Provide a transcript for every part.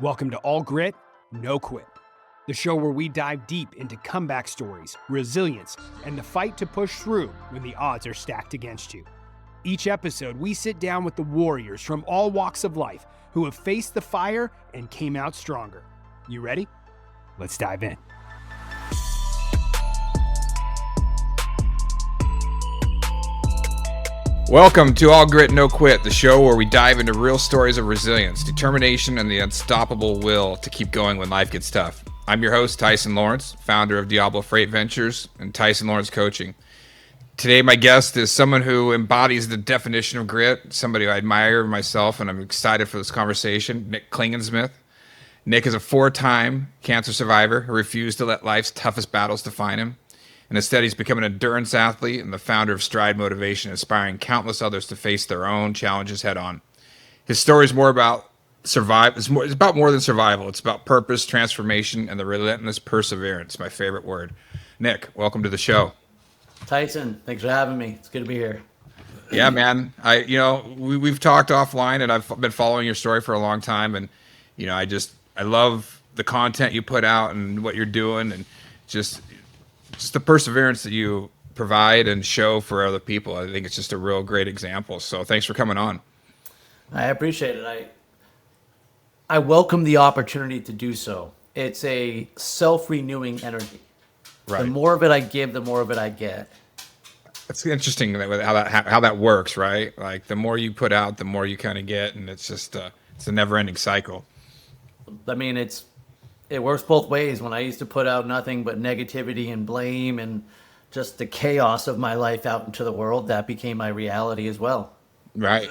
Welcome to All Grit, No Quit, the show where we dive deep into comeback stories, resilience, and the fight to push through when the odds are stacked against you. Each episode, we sit down with the warriors from all walks of life who have faced the fire and came out stronger. You ready? Let's dive in. Welcome to All Grit, No Quit, the show where we dive into real stories of resilience, determination, and the unstoppable will to keep going when life gets tough. I'm your host, Tyson Lawrence, founder of Diablo Freight Ventures and Tyson Lawrence Coaching. Today, my guest is someone who embodies the definition of grit, somebody I admire myself, and I'm excited for this conversation, Nick Klingensmith. Nick is a 4-time cancer survivor who refused to let life's toughest battles define him. And instead, he's become an endurance athlete and the founder of Stride Motivation, inspiring countless others to face their own challenges head on. His story is more about survival. It's about more than survival. It's about purpose, transformation, and the relentless perseverance. My favorite word. Nick, welcome to the show. Tyson, thanks for having me. It's good to be here. Yeah, man. We've talked offline, and I've been following your story for a long time, and I love the content you put out and what you're doing, and just the perseverance that you provide and show for other people. I think it's just a real great example. So thanks for coming on. I appreciate it. I welcome the opportunity to do so. It's a self-renewing energy. Right. The more of it I give, the more of it I get. It's interesting how that works, right? Like the more you put out, the more you kind of get, and it's just it's a never-ending cycle. I mean, it works both ways. When I used to put out nothing but negativity and blame and just the chaos of my life out into the world, that became my reality as well. Right.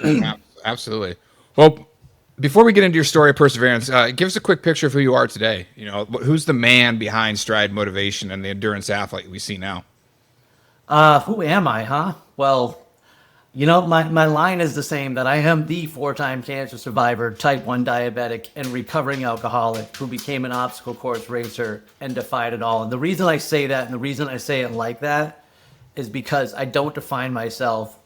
Absolutely. Well, before we get into your story of perseverance, give us a quick picture of who you are today. You know, who's the man behind Stride Motivation and the endurance athlete we see now? Who am I, huh? Well, my line is the same, that I am the 4-time cancer survivor, type 1 diabetic, and recovering alcoholic who became an obstacle course racer and defied it all. And the reason I say that, and the reason I say it like that, is because I don't define myself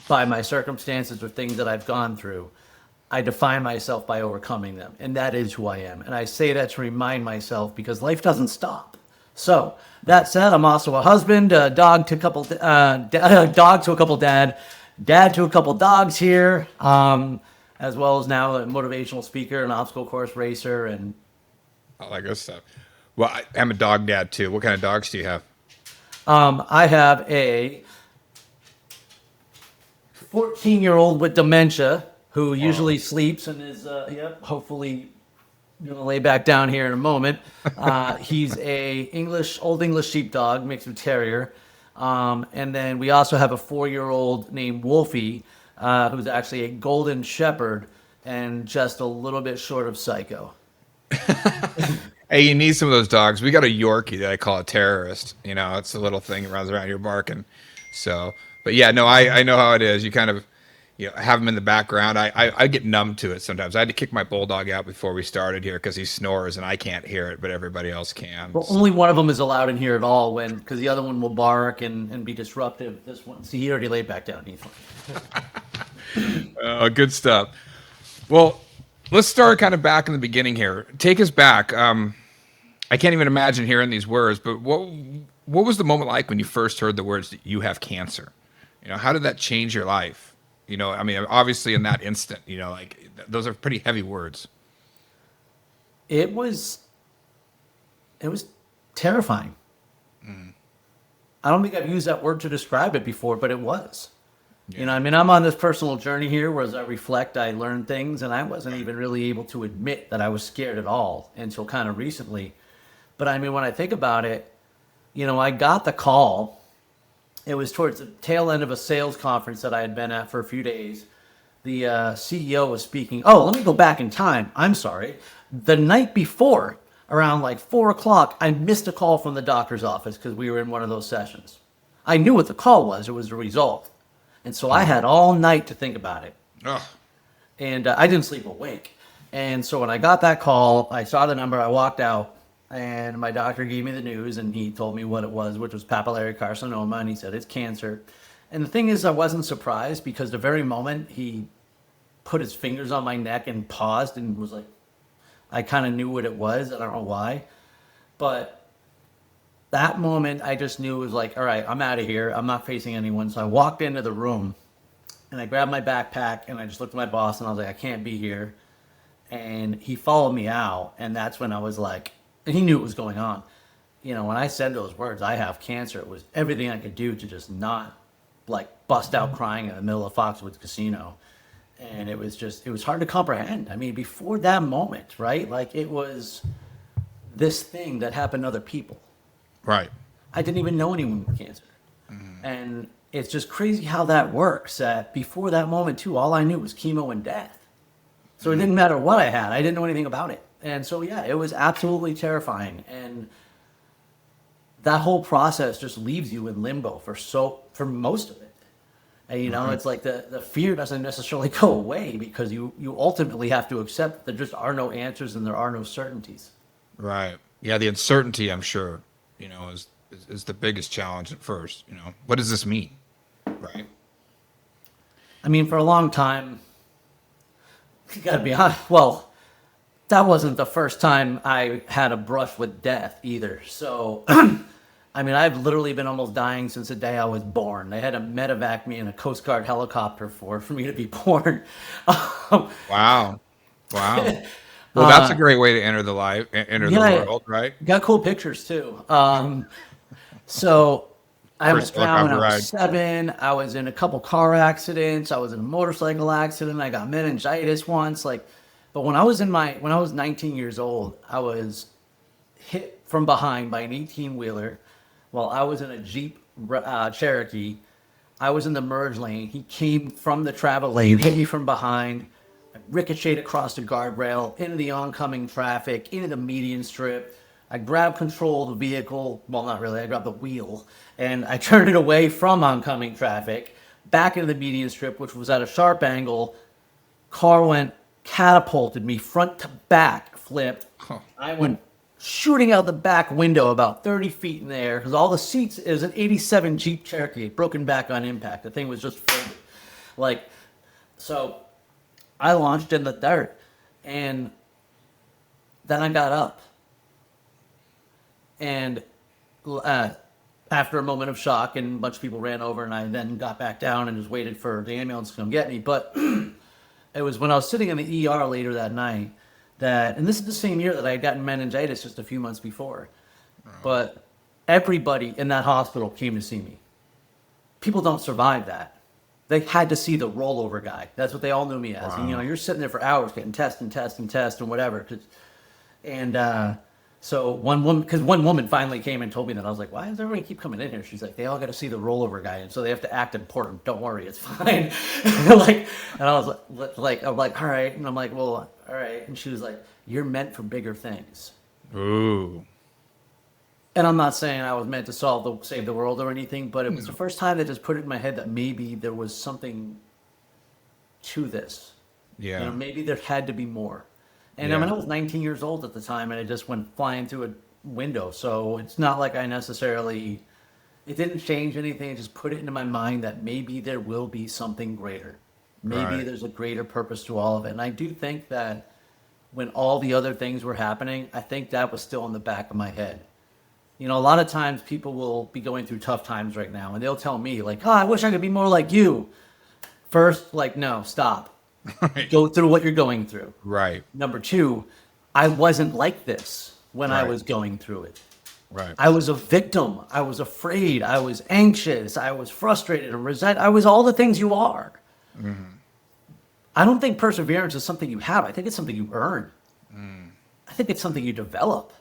by my circumstances or things that I've gone through. I define myself by overcoming them, and that is who I am. And I say that to remind myself because life doesn't stop. So that said, I'm also a husband, a dog to a couple, dog to a couple dad to a couple dogs here, as well as now a motivational speaker, an obstacle course racer, and all that good stuff. Well, I'm a dog dad too. What kind of dogs do you have? I have a 14-year-old with dementia who usually sleeps and is, hopefully going to lay back down here in a moment. He's a old English sheepdog mixed with terrier. And then we also have a 4-year-old named Wolfie, who's actually a golden shepherd and just a little bit short of psycho. Hey, you need some of those dogs. We got a Yorkie that I call a terrorist. You know, it's a little thing that runs around here barking. So, but yeah, no, I know how it is. You kind of, have him in the background. I get numb to it sometimes. I had to kick my bulldog out before we started here because he snores and I can't hear it, but everybody else can. Well, only one of them is allowed in here at all because the other one will bark and be disruptive. This one, see, he already laid back down. He's fine. Good stuff. Well, let's start kind of back in the beginning here. Take us back. I can't even imagine hearing these words, but what was the moment like when you first heard the words that you have cancer? How did that change your life? I mean, obviously in that instant, those are pretty heavy words. It was terrifying. I don't think I've used that word to describe it before, but it was. Yeah. I'm on this personal journey here where as I reflect, I learn things, and I wasn't even really able to admit that I was scared at all until kind of recently. But when I think about it, I got the call. It was towards the tail end of a sales conference that I had been at for a few days. The CEO was speaking. Oh, let me go back in time. I'm sorry. The night before, around like 4 o'clock, I missed a call from the doctor's office because we were in one of those sessions. I knew what the call was. It was the result. And so I had all night to think about it. Ugh. And I didn't sleep awake. And so when I got that call, I saw the number, I walked out. And my doctor gave me the news, and he told me what it was, which was papillary carcinoma, and he said it's cancer. And the thing is, I wasn't surprised because the very moment he put his fingers on my neck and paused and was like, I kind of knew what it was. I don't know why. But that moment, I just knew it was like, all right, I'm out of here. I'm not facing anyone. So I walked into the room and I grabbed my backpack and I just looked at my boss and I was like, I can't be here. And he followed me out. And that's when I was like, and he knew what was going on. You know, when I said those words, I have cancer, it was everything I could do to just not like bust out crying in the middle of Foxwoods Casino. And it was hard to comprehend. I mean, before that moment, right? Like it was this thing that happened to other people. Right. I didn't even know anyone with cancer. And it's just crazy how that works. That before that moment too, all I knew was chemo and death. So it didn't matter what I had. I didn't know anything about it. And so, yeah, it was absolutely terrifying. And that whole process just leaves you in limbo for most of it. And, you know, it's like the fear doesn't necessarily go away because you ultimately have to accept that there just are no answers and there are no certainties. Right. Yeah, the uncertainty, I'm sure, you know, is the biggest challenge at first. You know, what does this mean? Right. I mean, for a long time, you gotta be honest, well, that wasn't the first time I had a brush with death either. So, I mean, I've literally been almost dying since the day I was born. They had to medevac me in a Coast Guard helicopter for me to be born. Wow. Wow. Well, that's a great way to enter the world, right? Got cool pictures too. So I was First drowned when helicopter I ride. was 7. I was in a couple car accidents. I was in a motorcycle accident. I got meningitis once. But when I was 19 years old, I was hit from behind by an 18-wheeler while I was in a Jeep Cherokee. I was in the merge lane. He came from the travel lane, hit me from behind. I ricocheted across the guardrail, into the oncoming traffic, into the median strip. I grabbed control of the vehicle. Well, not really. I grabbed the wheel. And I turned it away from oncoming traffic, back into the median strip, which was at a sharp angle. Car went, catapulted me front to back, flipped. I went shooting out the back window about 30 feet in the air because all the seats is an 87 Jeep Cherokee, broken back on impact. The thing was just folded. So I launched in the dirt and then I got up. And after a moment of shock and a bunch of people ran over and I then got back down and just waited for the ambulance to come get me. But it was when I was sitting in the ER later that night and this is the same year that I had gotten meningitis just a few months before. But everybody in that hospital came to see me. People don't survive that. They had to see the rollover guy. That's what they all knew me as. Wow. And, you know, you're sitting there for hours getting test and whatever. So one woman finally came and told me that. I was like, why does everybody keep coming in here? She's like, they all got to see the rollover guy, and so they have to act important. Don't worry, it's fine. And I was like, I'm like, all right. And I'm like, well, all right. And she was like, you're meant for bigger things. Ooh. And I'm not saying I was meant to save the world or anything, but it was the first time that just put it in my head that maybe there was something to this. Yeah. You know, maybe there had to be more. And I mean, I was 19 years old at the time, and it just went flying through a window. So it's not like it didn't change anything. It just put it into my mind that maybe there will be something greater. Maybe there's a greater purpose to all of it. And I do think that when all the other things were happening, I think that was still in the back of my head. You know, a lot of times people will be going through tough times right now, and they'll tell me, like, oh, I wish I could be more like you. First, like, no, stop. Right. Go through what you're going through. Right. Number 2, I wasn't like this when I Right. was going through it. Right. I was a victim. I was afraid. I was anxious. I was frustrated and resent. I was all the things you are. I don't think perseverance is something you have. I think it's something you earn. I think it's something you develop.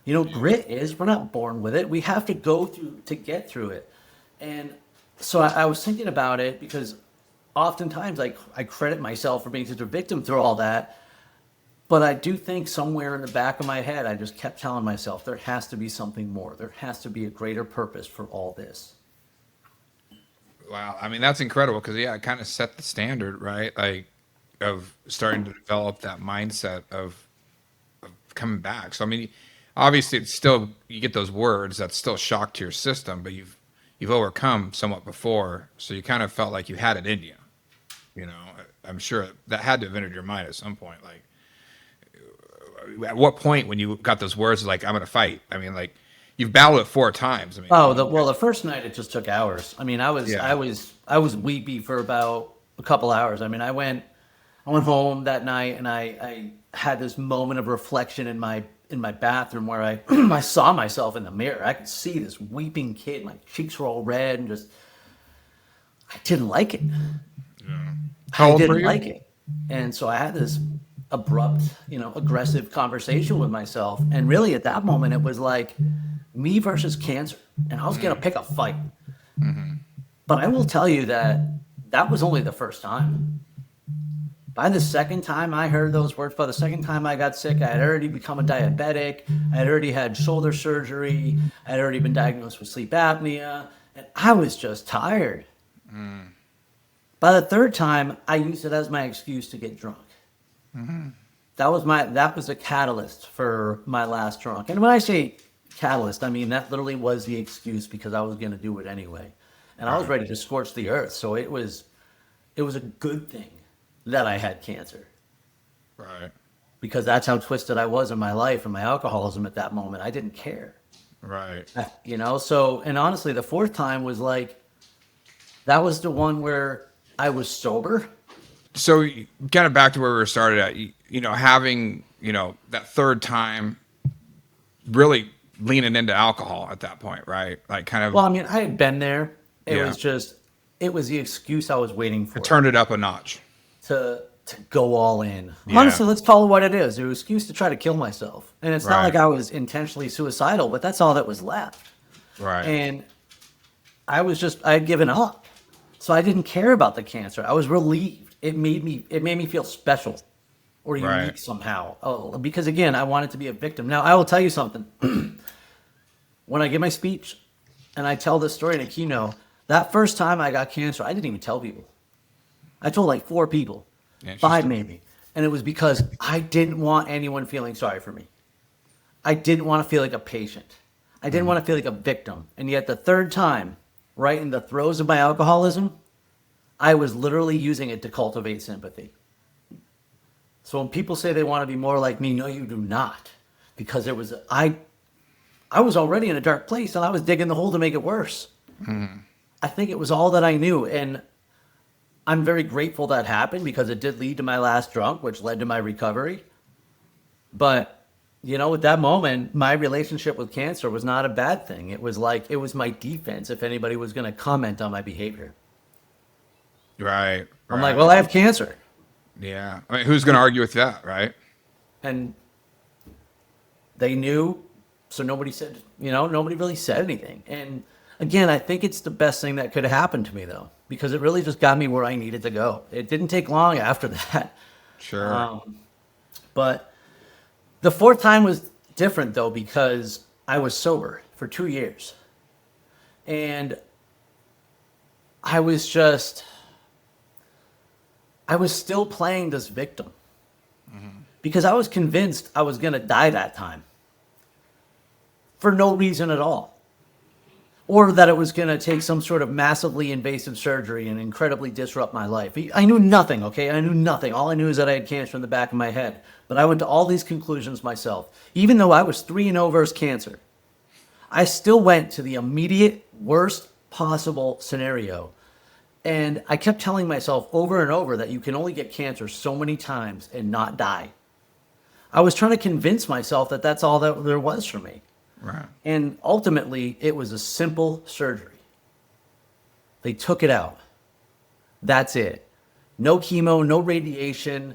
You know, grit is, we're not born with it. We have to go through to get through it. And so I was thinking about it because oftentimes I credit myself for being such a victim through all that. But I do think somewhere in the back of my head, I just kept telling myself there has to be something more. There has to be a greater purpose for all this. Wow. I mean, that's incredible because, yeah, it kind of set the standard, right? Like, of starting to develop that mindset of coming back. So, I mean, obviously, it's still, you get those words, that's still shock to your system, but you've overcome somewhat before. So you kind of felt like you had it in you. You know, I'm sure that had to have entered your mind at some point. Like, at what point when you got those words like, I'm going to fight? I mean, like, you've battled it 4 times. I mean, the first night it just took hours. I mean, Yeah. I was weepy for about a couple hours. I mean, I went home that night and I had this moment of reflection in my bathroom where I I saw myself in the mirror. I could see this weeping kid. My cheeks were all red and just I didn't like it. How I old were didn't you? like it. And so I had this abrupt, aggressive conversation with myself. And really at that moment, it was like me versus cancer. And I was going to pick a fight. But I will tell you that that was only the first time. By the second time I heard those words, by the second time I got sick, I had already become a diabetic. I had already had shoulder surgery. I had already been diagnosed with sleep apnea. And I was just tired. By the third time, I used it as my excuse to get drunk. That was a catalyst for my last drunk. And when I say catalyst, I mean that literally was the excuse because I was going to do it anyway. And I was ready to scorch the earth. So it was a good thing that I had cancer Right. because that's how twisted I was in my life and my alcoholism at that moment. I didn't care. Right. So, and honestly, the fourth time was like, that was the one where I was sober. So kind of back to where we were started at, having, that third time really leaning into alcohol at that point, right? Like kind of Well, I mean, I had been there. It Yeah. was just, it was the excuse I was waiting for turned it up a notch. to go all in. Yeah. Honestly, let's call it what it is. It was an excuse to try to kill myself. And it's not Right. like I was intentionally suicidal, but that's all that was left. Right. And I had given up. So I didn't care about the cancer. I was relieved. It made me feel special or unique Right. somehow. Oh, because again, I wanted to be a victim. Now, I will tell you something. When I give my speech and I tell this story in a keynote, that first time I got cancer, I didn't even tell people. I told like 4 people, 5 maybe. And it was because I didn't want anyone feeling sorry for me. I didn't want to feel like a patient. I didn't want to feel like a victim. And yet the third time, right in the throes of my alcoholism, I was literally using it to cultivate sympathy. So when people say they want to be more like me, no, you do not. Because I was already in a dark place and I was digging the hole to make it worse. I think it was all that I knew. And I'm very grateful that happened because it did lead to my last drunk, which led to my recovery. But, at that moment, my relationship with cancer was not a bad thing. It was my defense if anybody was going to comment on my behavior. Right. I'm like, well, I have cancer. Yeah. I mean, who's going to argue with that, right? And they knew, so nobody really said anything. And again, I think it's the best thing that could have happened to me, though, because it really just got me where I needed to go. It didn't take long after that. Sure. But the fourth time was different, though, because I was sober for 2 years. And I was still playing this victim because I was convinced I was going to die that time for no reason at all. Or that it was going to take some sort of massively invasive surgery and incredibly disrupt my life. I knew nothing, okay? I knew nothing. All I knew is that I had cancer in the back of my head. But I went to all these conclusions myself. Even though I was 3-0 versus cancer, I still went to the immediate worst possible scenario. And I kept telling myself over and over that you can only get cancer so many times and not die. I was trying to convince myself that that's all that there was for me. Right. And ultimately, it was a simple surgery. They took it out. That's it. No chemo, no radiation.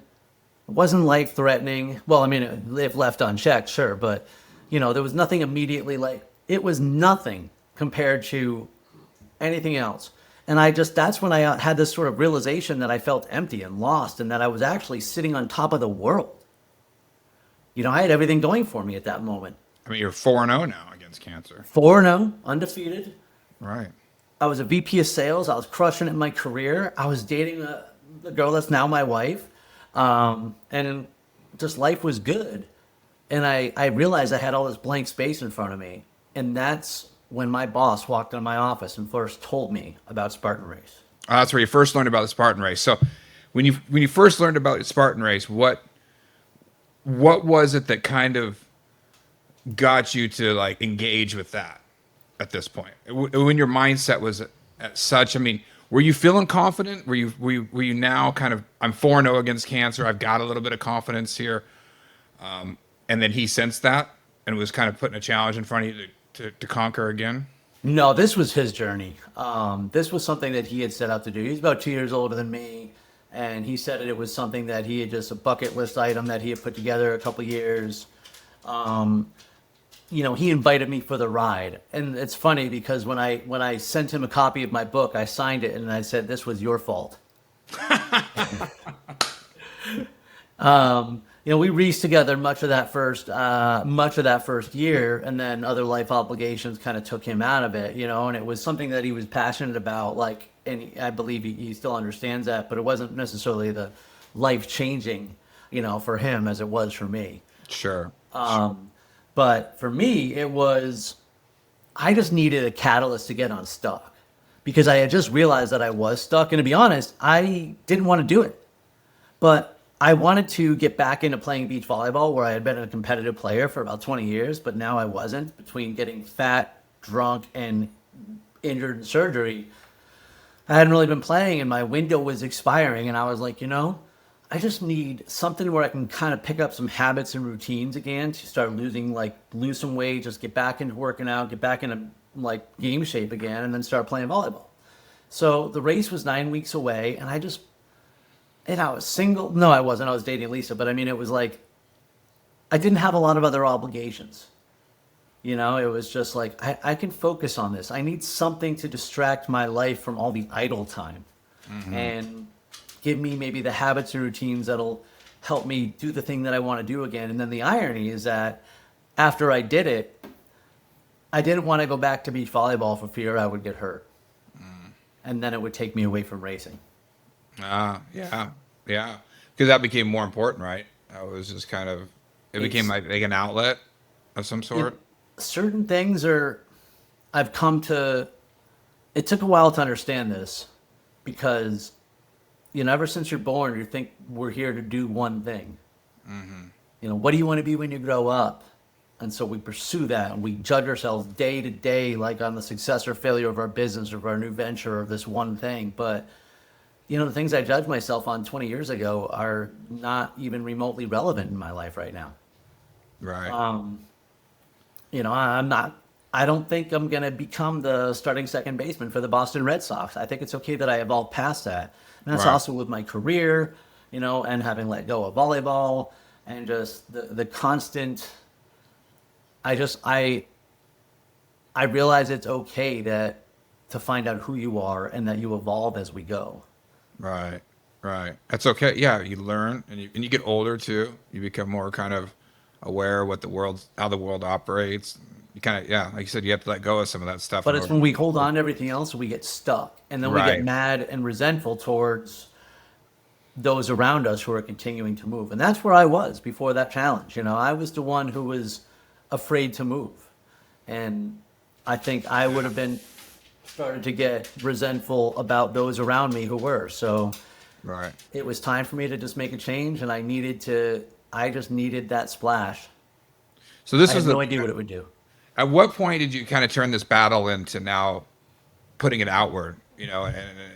It wasn't life-threatening. Well, I mean, if left unchecked, sure. But, there was nothing immediately it was nothing compared to anything else. And that's when I had this sort of realization that I felt empty and lost and that I was actually sitting on top of the world. I had everything going for me at that moment. I mean, you're 4-0 now against cancer. 4-0, undefeated. Right. I was a VP of sales. I was crushing it in my career. I was dating the girl that's now my wife. And just life was good. And I realized I had all this blank space in front of me. And that's when my boss walked into my office and first told me about Spartan Race. That's where you first learned about the Spartan race. So when you first learned about the Spartan race, what what was it that kind of got you to like engage with that at this point? When your mindset was at such, I mean, were you feeling confident? Were you now kind of, I'm 4-0 against cancer. I've got a little bit of confidence here. And then he sensed that and was kind of putting a challenge in front of you to conquer again. No, this was his journey. This was something that he had set out to do. He's about 2 years older than me, and he said it was something that he had just a bucket list item that he had put together a couple years. He invited me for the ride, and it's funny because when I sent him a copy of my book, I signed it and I said, "This was your fault." We reached together much of that first year, and then other life obligations kind of took him out of it, and it was something that he was passionate about, like, and I believe he still understands that, but it wasn't necessarily the life changing, for him as it was for me. Sure. But for me, it was, I just needed a catalyst to get unstuck because I had just realized that I was stuck. And to be honest, I didn't want to do it, but I wanted to get back into playing beach volleyball, where I had been a competitive player for about 20 years, but now I wasn't. Between getting fat, drunk, and injured in surgery, I hadn't really been playing, and my window was expiring. And I was like, I just need something where I can kind of pick up some habits and routines again to start lose some weight, just get back into working out, get back into like game shape again, and then start playing volleyball. So the race was 9 weeks away, and I was single. No, I wasn't. I was dating Lisa, but I mean, it was like, I didn't have a lot of other obligations. It was just like, I can focus on this. I need something to distract my life from all the idle time. And give me maybe the habits and routines that'll help me do the thing that I want to do again. And then the irony is that after I did it, I didn't want to go back to beach volleyball for fear I would get hurt. And then it would take me away from racing. Yeah. Because that became more important, right? It was just kind of, it became like an outlet of some sort. Certain things I've come to, it took a while to understand this because ever since you're born, you think we're here to do one thing. What do you want to be when you grow up? And so we pursue that, and we judge ourselves day to day, like on the success or failure of our business or of our new venture or this one thing. But, the things I judged myself on 20 years ago are not even remotely relevant in my life right now. Right. I don't think I'm going to become the starting second baseman for the Boston Red Sox. I think it's okay that I evolved past that. And that's also with my career, and having let go of volleyball and just the constant, I realize it's okay to find out who you are and that you evolve as we go. Right. That's okay. Yeah. You learn and you get older too. You become more kind of aware of how the world operates. You kind of, like you said, you have to let go of some of that stuff. But it's when we hold on to everything else, we get stuck. And then we get mad and resentful towards those around us who are continuing to move. And that's where I was before that challenge. I was the one who was afraid to move. And I think I would have started to get resentful about those around me who were. So it was time for me to just make a change. And I just needed that splash. So this I had no idea what it would do. At what point did you kind of turn this battle into now putting it outward, and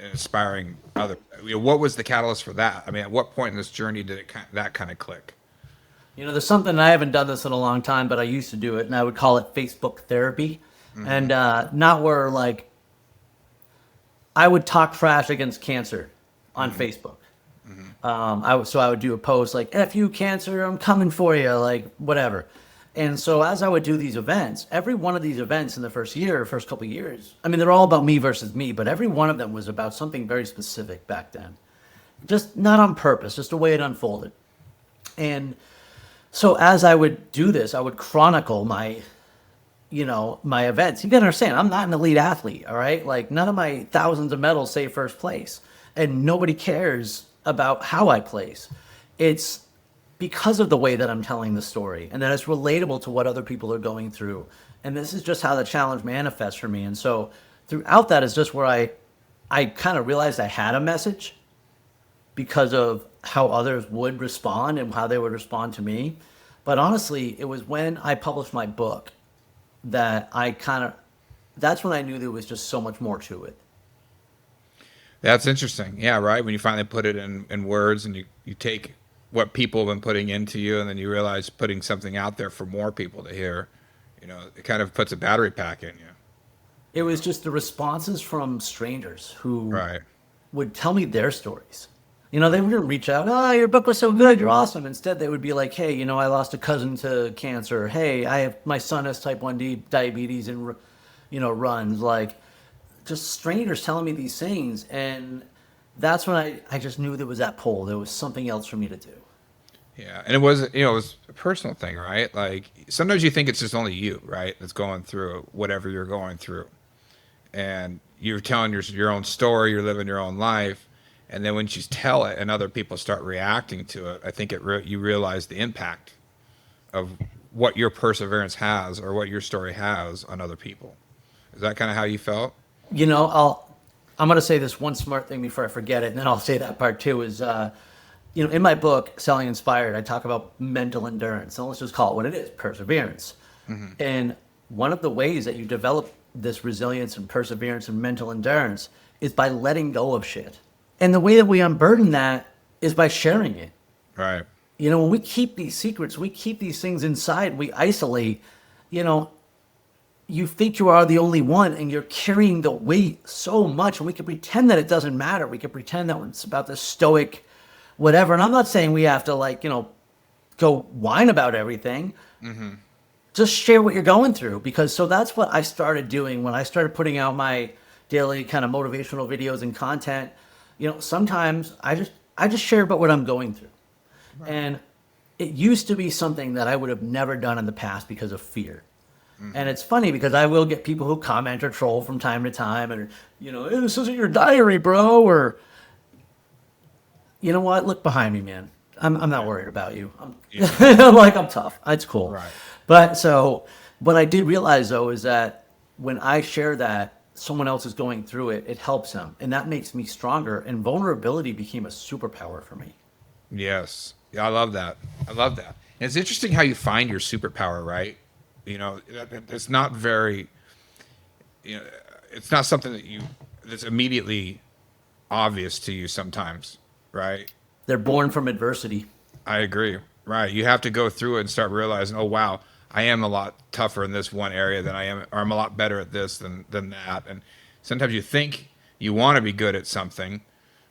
inspiring other? What was the catalyst for that? I mean, at what point in this journey did that kind of click? There's something, I haven't done this in a long time, but I used to do it, and I would call it Facebook therapy. And not where I would talk trash against cancer on Facebook. So I would do a post like, "F you, cancer, I'm coming for you," like whatever. And so as I would do these events, every one of these events in the first couple of years, I mean, they're all about me versus me, but every one of them was about something very specific back then. Just not on purpose, just the way it unfolded. And so as I would do this, I would chronicle my events. You gotta understand, I'm not an elite athlete, all right? Like, none of my thousands of medals say first place, and nobody cares about how I place. It's because of the way that I'm telling the story and that it's relatable to what other people are going through. And this is just how the challenge manifests for me. And so throughout that is just where I kind of realized I had a message because of how others would respond and how they would respond to me. But honestly, it was when I published my book that that's when I knew there was just so much more to it. That's interesting. Yeah, right. When you finally put it in words and you take what people have been putting into you and then you realize putting something out there for more people to hear, it kind of puts a battery pack in you. It was just the responses from strangers who Right. would tell me their stories. They wouldn't reach out, oh, your book was so good, you're awesome. Instead, they would be like, hey, I lost a cousin to cancer. Hey, my son has type 1 diabetes and, runs. Like, just strangers telling me these things. And that's when I just knew there was that pull. There was something else for me to do. Yeah, and it was a personal thing, right? Like sometimes you think it's just only you, right, that's going through whatever you're going through, and you're telling your own story, you're living your own life, and then when you tell it and other people start reacting to it, I think you realize the impact of what your perseverance has or what your story has on other people. Is that kind of how you felt? I'm going to say this one smart thing before I forget it, and then I'll say that part too is, in my book, Selling Inspired, I talk about mental endurance. And let's just call it what it is, perseverance. Mm-hmm. And one of the ways that you develop this resilience and perseverance and mental endurance is by letting go of shit. And the way that we unburden that is by sharing it. Right. When we keep these secrets, we keep these things inside, we isolate, you think you are the only one and you're carrying the weight so much. And we can pretend that it doesn't matter. We can pretend that it's about the stoic whatever. And I'm not saying we have to go whine about everything. Mm-hmm. Just share what you're going through, because that's what I started doing when I started putting out my daily kind of motivational videos and content. Sometimes I just share about what I'm going through. Right. And it used to be something that I would have never done in the past because of fear. Mm-hmm. And it's funny because I will get people who comment or troll from time to time and, hey, this isn't your diary, bro. Or, you know what? Look behind me, man. I'm not worried about you. I'm tough. It's cool. Right. But so what I did realize though is that when I share that someone else is going through it, it helps them. And that makes me stronger. And vulnerability became a superpower for me. Yes. Yeah, I love that. And it's interesting how you find your superpower, right? It's not very, it's not something that's immediately obvious to you sometimes, right? They're born from adversity. I agree. Right. You have to go through it and start realizing, oh, wow, I am a lot tougher in this one area than I am, or I'm a lot better at this than that. And sometimes you think you want to be good at something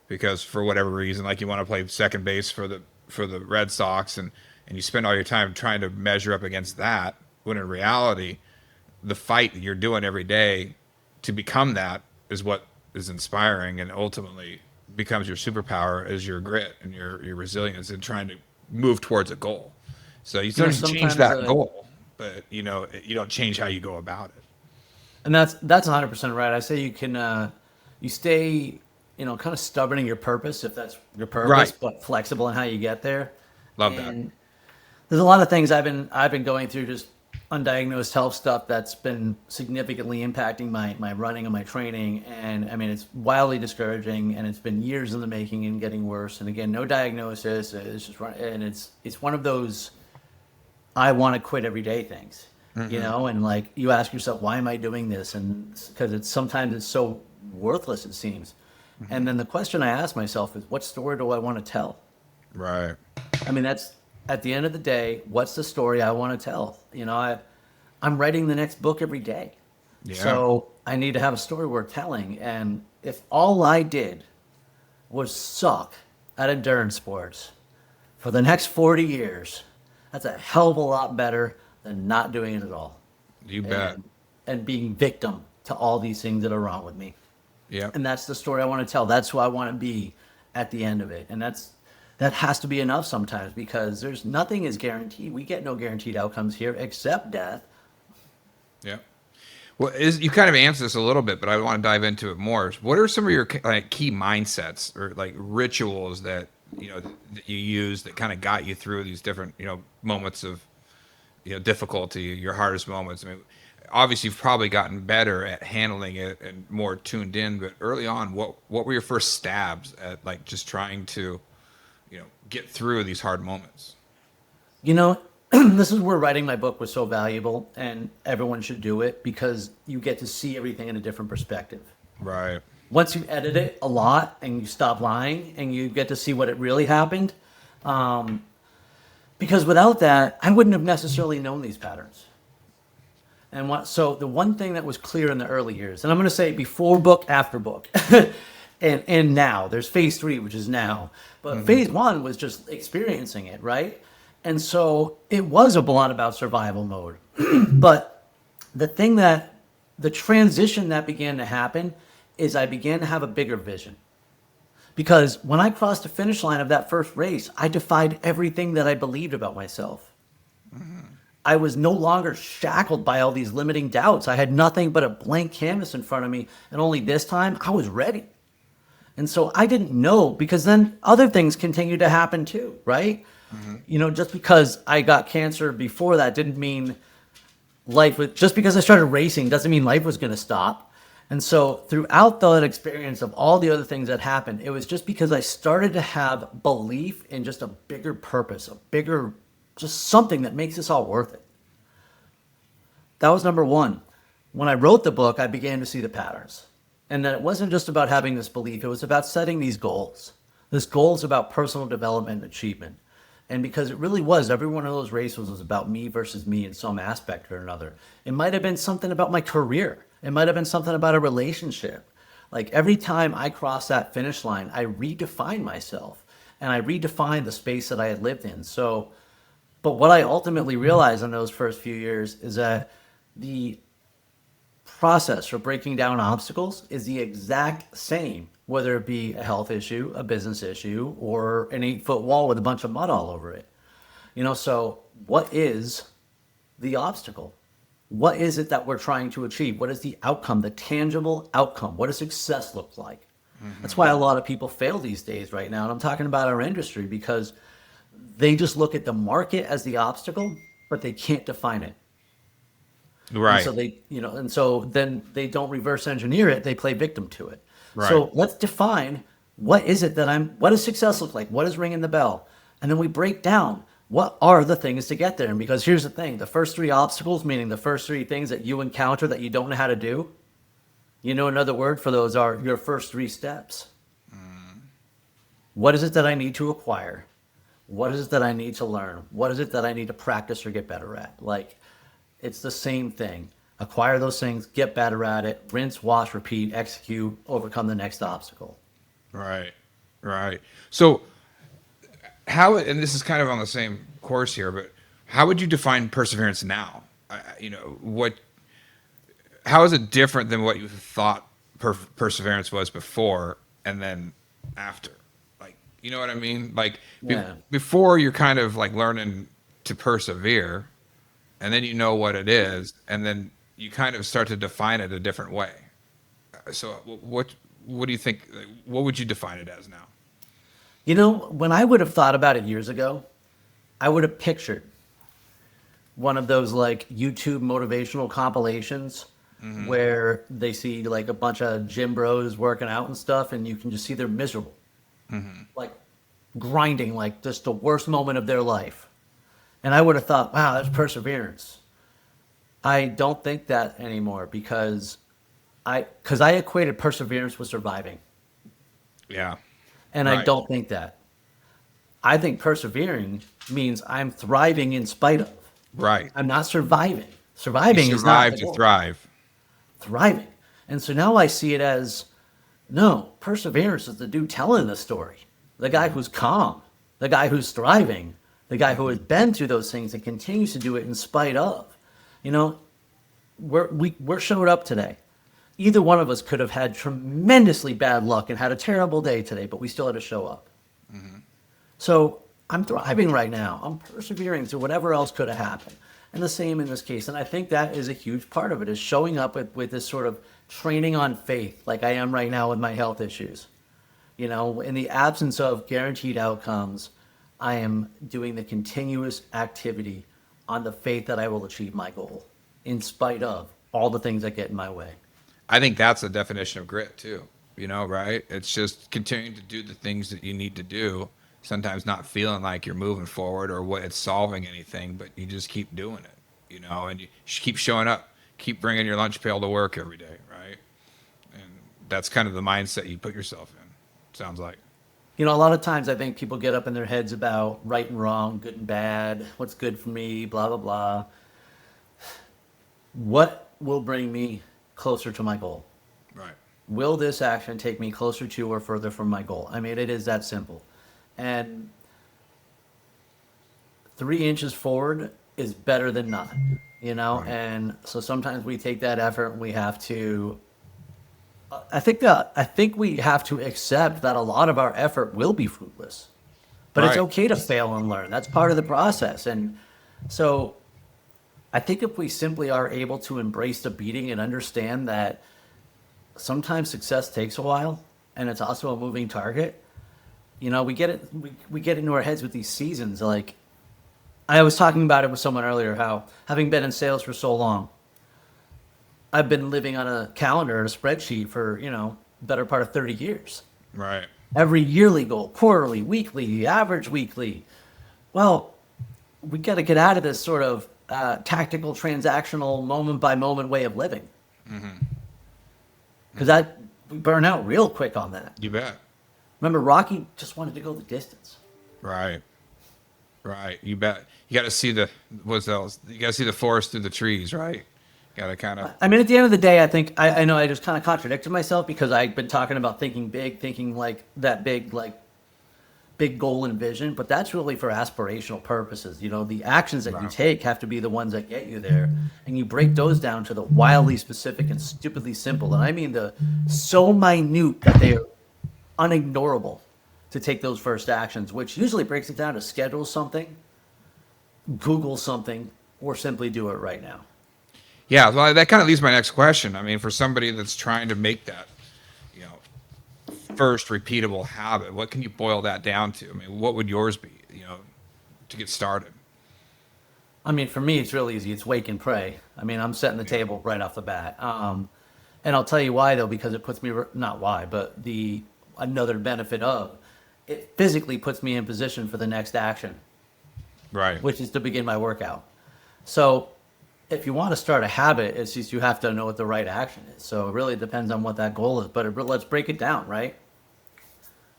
because for whatever reason, like you want to play second base for the Red Sox and you spend all your time trying to measure up against that, when in reality, the fight that you're doing every day to become that is what is inspiring and ultimately becomes your superpower, is your grit and your resilience in trying to move towards a goal. So you sometimes change that goal, but you don't change how you go about it. And that's 100% right. I say you can you stay kind of stubborn in your purpose, if that's your purpose, right, but flexible in how you get there. Love that. There's a lot of things I've been going through, just undiagnosed health stuff that's been significantly impacting my running and my training. And I mean, it's wildly discouraging, and it's been years in the making and getting worse. And again, no diagnosis. It's just and it's one of those I want to quit every day things, mm-hmm. And like you ask yourself, why am I doing this? And because sometimes it's so worthless, it seems. Mm-hmm. And then the question I ask myself is, what story do I want to tell? Right. I mean, that's at the end of the day, what's the story I want to tell? I'm writing the next book every day. Yeah. So I need to have a story worth telling. And if all I did was suck at endurance sports for the next 40 years, that's a hell of a lot better than not doing it at all. You bet. And being victim to all these things that are wrong with me. Yeah. And that's the story I want to tell. That's who I want to be at the end of it. And that has to be enough sometimes, because nothing is guaranteed. We get no guaranteed outcomes here except death. Yeah. Well, you kind of answered this a little bit, but I want to dive into it more. What are some of your key mindsets or rituals that you use that kind of got you through these different moments of difficulty, your hardest moments? I mean, obviously you've probably gotten better at handling it and more tuned in, but early on, what were your first stabs at just trying to get through these hard moments? You know, this is where writing my book was so valuable, and everyone should do it because you get to see everything in a different perspective. Right. Once you edit it a lot and you stop lying and you get to see what it really happened, because without that, I wouldn't have necessarily known these patterns. So the one thing that was clear in the early years, and I'm going to say before book, after book, and now there's phase 3, which is now, but phase 1 was just experiencing it, right? And so it was a lot about survival mode. But the transition that began to happen is I began to have a bigger vision. Because when I crossed the finish line of that first race, I defied everything that I believed about myself. I was no longer shackled by all these limiting doubts. I had nothing but a blank canvas in front of me. And only this time I was ready. And so I didn't know, because then other things continued to happen too, right? Just because I got cancer before that didn't mean just because I started racing doesn't mean life was going to stop. And so throughout that experience of all the other things that happened, it was just because I started to have belief in just a bigger purpose, just something that makes this all worth it. That was number one. When I wrote the book, I began to see the patterns. And that it wasn't just about having this belief, it was about setting these goals. This goal is about personal development and achievement. And because it really was, every one of those races was about me versus me in some aspect or another. It might have been something about my career. It might have been something about a relationship. Like every time I crossed that finish line, I redefined myself and I redefined the space that I had lived in. But what I ultimately realized in those first few years is that the process for breaking down obstacles is the exact same, whether it be a health issue, a business issue, or an 8-foot wall with a bunch of mud all over it. So what is the obstacle? What is it that we're trying to achieve? What is the outcome, the tangible outcome? What does success look like? That's why a lot of people fail these days right now. And I'm talking about our industry because they just look at the market as the obstacle, but they can't define it. Right. And so then they don't reverse engineer it. They play victim to it. Right. So let's define what does success look like? What is ringing the bell? And then we break down what are the things to get there. And because here's the thing, the first 3 obstacles, meaning the first 3 things that you encounter that you don't know how to do, another word for those are your first 3 steps. What is it that I need to acquire? What is it that I need to learn? What is it that I need to practice or get better at? It's the same thing. Acquire those things, get better at it, rinse, wash, repeat, execute, overcome the next obstacle. Right. So and this is kind of on the same course here, but how would you define perseverance now? How is it different than what you thought perseverance was before and then after? You know what I mean? Before you're kind of learning to persevere, and then you know what it is, and then you kind of start to define it a different way. So what do you think? What would you define it as now? When I would have thought about it years ago, I would have pictured one of those YouTube motivational compilations where they see a bunch of gym bros working out and stuff, and you can just see they're miserable, grinding, just the worst moment of their life. And I would have thought, wow, that's perseverance. I don't think that anymore because I equated perseverance with surviving. Yeah. And right. I don't think that. I think persevering means I'm thriving in spite of. Right. I'm not surviving. Surviving is not to thrive. Thriving. And so now I see it as, no, perseverance is the dude telling the story. The guy who's calm. The guy who's thriving. The guy who has been through those things and continues to do it in spite of. We're showed up today. Either one of us could have had tremendously bad luck and had a terrible day today, but we still had to show up. So I'm thriving right now. I'm persevering through whatever else could have happened. And the same in this case. And I think that is a huge part of it, is showing up with this sort of training on faith, like I am right now with my health issues. In the absence of guaranteed outcomes, I am doing the continuous activity on the faith that I will achieve my goal, in spite of all the things that get in my way. I think that's the definition of grit too, right? It's just continuing to do the things that you need to do sometimes not feeling like you're moving forward or what it's solving anything, but you just keep doing it, and you keep showing up, keep bringing your lunch pail to work every day, right? And that's kind of the mindset you put yourself in, sounds like. A lot of times I think people get up in their heads about right and wrong, good and bad, what's good for me, blah, blah, blah. What will bring me closer to my goal? Right. Will this action take me closer to or further from my goal? I mean, it is that simple. And 3 inches forward is better than none, Right. And so sometimes we take that effort and we have to, I think we have to accept that a lot of our effort will be fruitless, but it's Right. okay to fail and learn. That's part of the process. And so I think if we simply are able to embrace the beating and understand that sometimes success takes a while and it's also a moving target, we get it, we get into our heads with these seasons. Like I was talking about it with someone earlier, how having been in sales for so long, I've been living on a calendar and a spreadsheet for, better part of 30 years. Right. Every yearly goal, quarterly, weekly, average weekly. Well, we got to get out of this sort of tactical, transactional, moment by moment way of living. Because we burn out real quick on that. You bet. Remember, Rocky just wanted to go the distance. Right. Right. You bet. You got to see what's else? You got to see the forest through the trees, right? Got to kind of. I mean, at the end of the day, I think I know I just kind of contradicted myself because I've been talking about thinking big, thinking like that big, like big goal and vision, but that's really for aspirational purposes. The actions that you take have to be the ones that get you there, and you break those down to the wildly specific and stupidly simple. And I mean the so minute that they are unignorable to take those first actions, which usually breaks it down to schedule something, Google something, or simply do it right now. Yeah, well, that kind of leads my next question. I mean, for somebody that's trying to make that, first repeatable habit, what can you boil that down to? I mean, what would yours be, to get started? I mean, for me, it's really easy. It's wake and pray. I mean, I'm setting the table right off the bat. And I'll tell you why, though, because it puts me, not why, but another benefit of, it physically puts me in position for the next action. Right. Which is to begin my workout. So if you want to start a habit, it's just you have to know what the right action is. So it really depends on what that goal is. But let's break it down, right?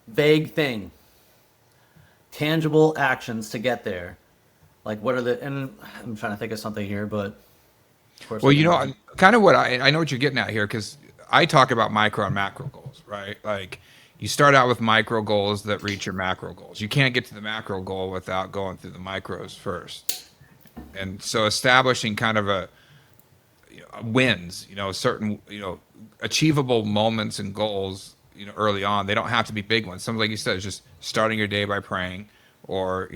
Vague thing. Tangible actions to get there. Like what are and I'm trying to think of something here, but of course. Well, kind of what I know what you're getting at here, because I talk about micro and macro goals, right? Like you start out with micro goals that reach your macro goals. You can't get to the macro goal without going through the micros first. And so establishing kind of a wins, certain, achievable moments and goals, early on. They don't have to be big ones. Something like you said, is just starting your day by praying or,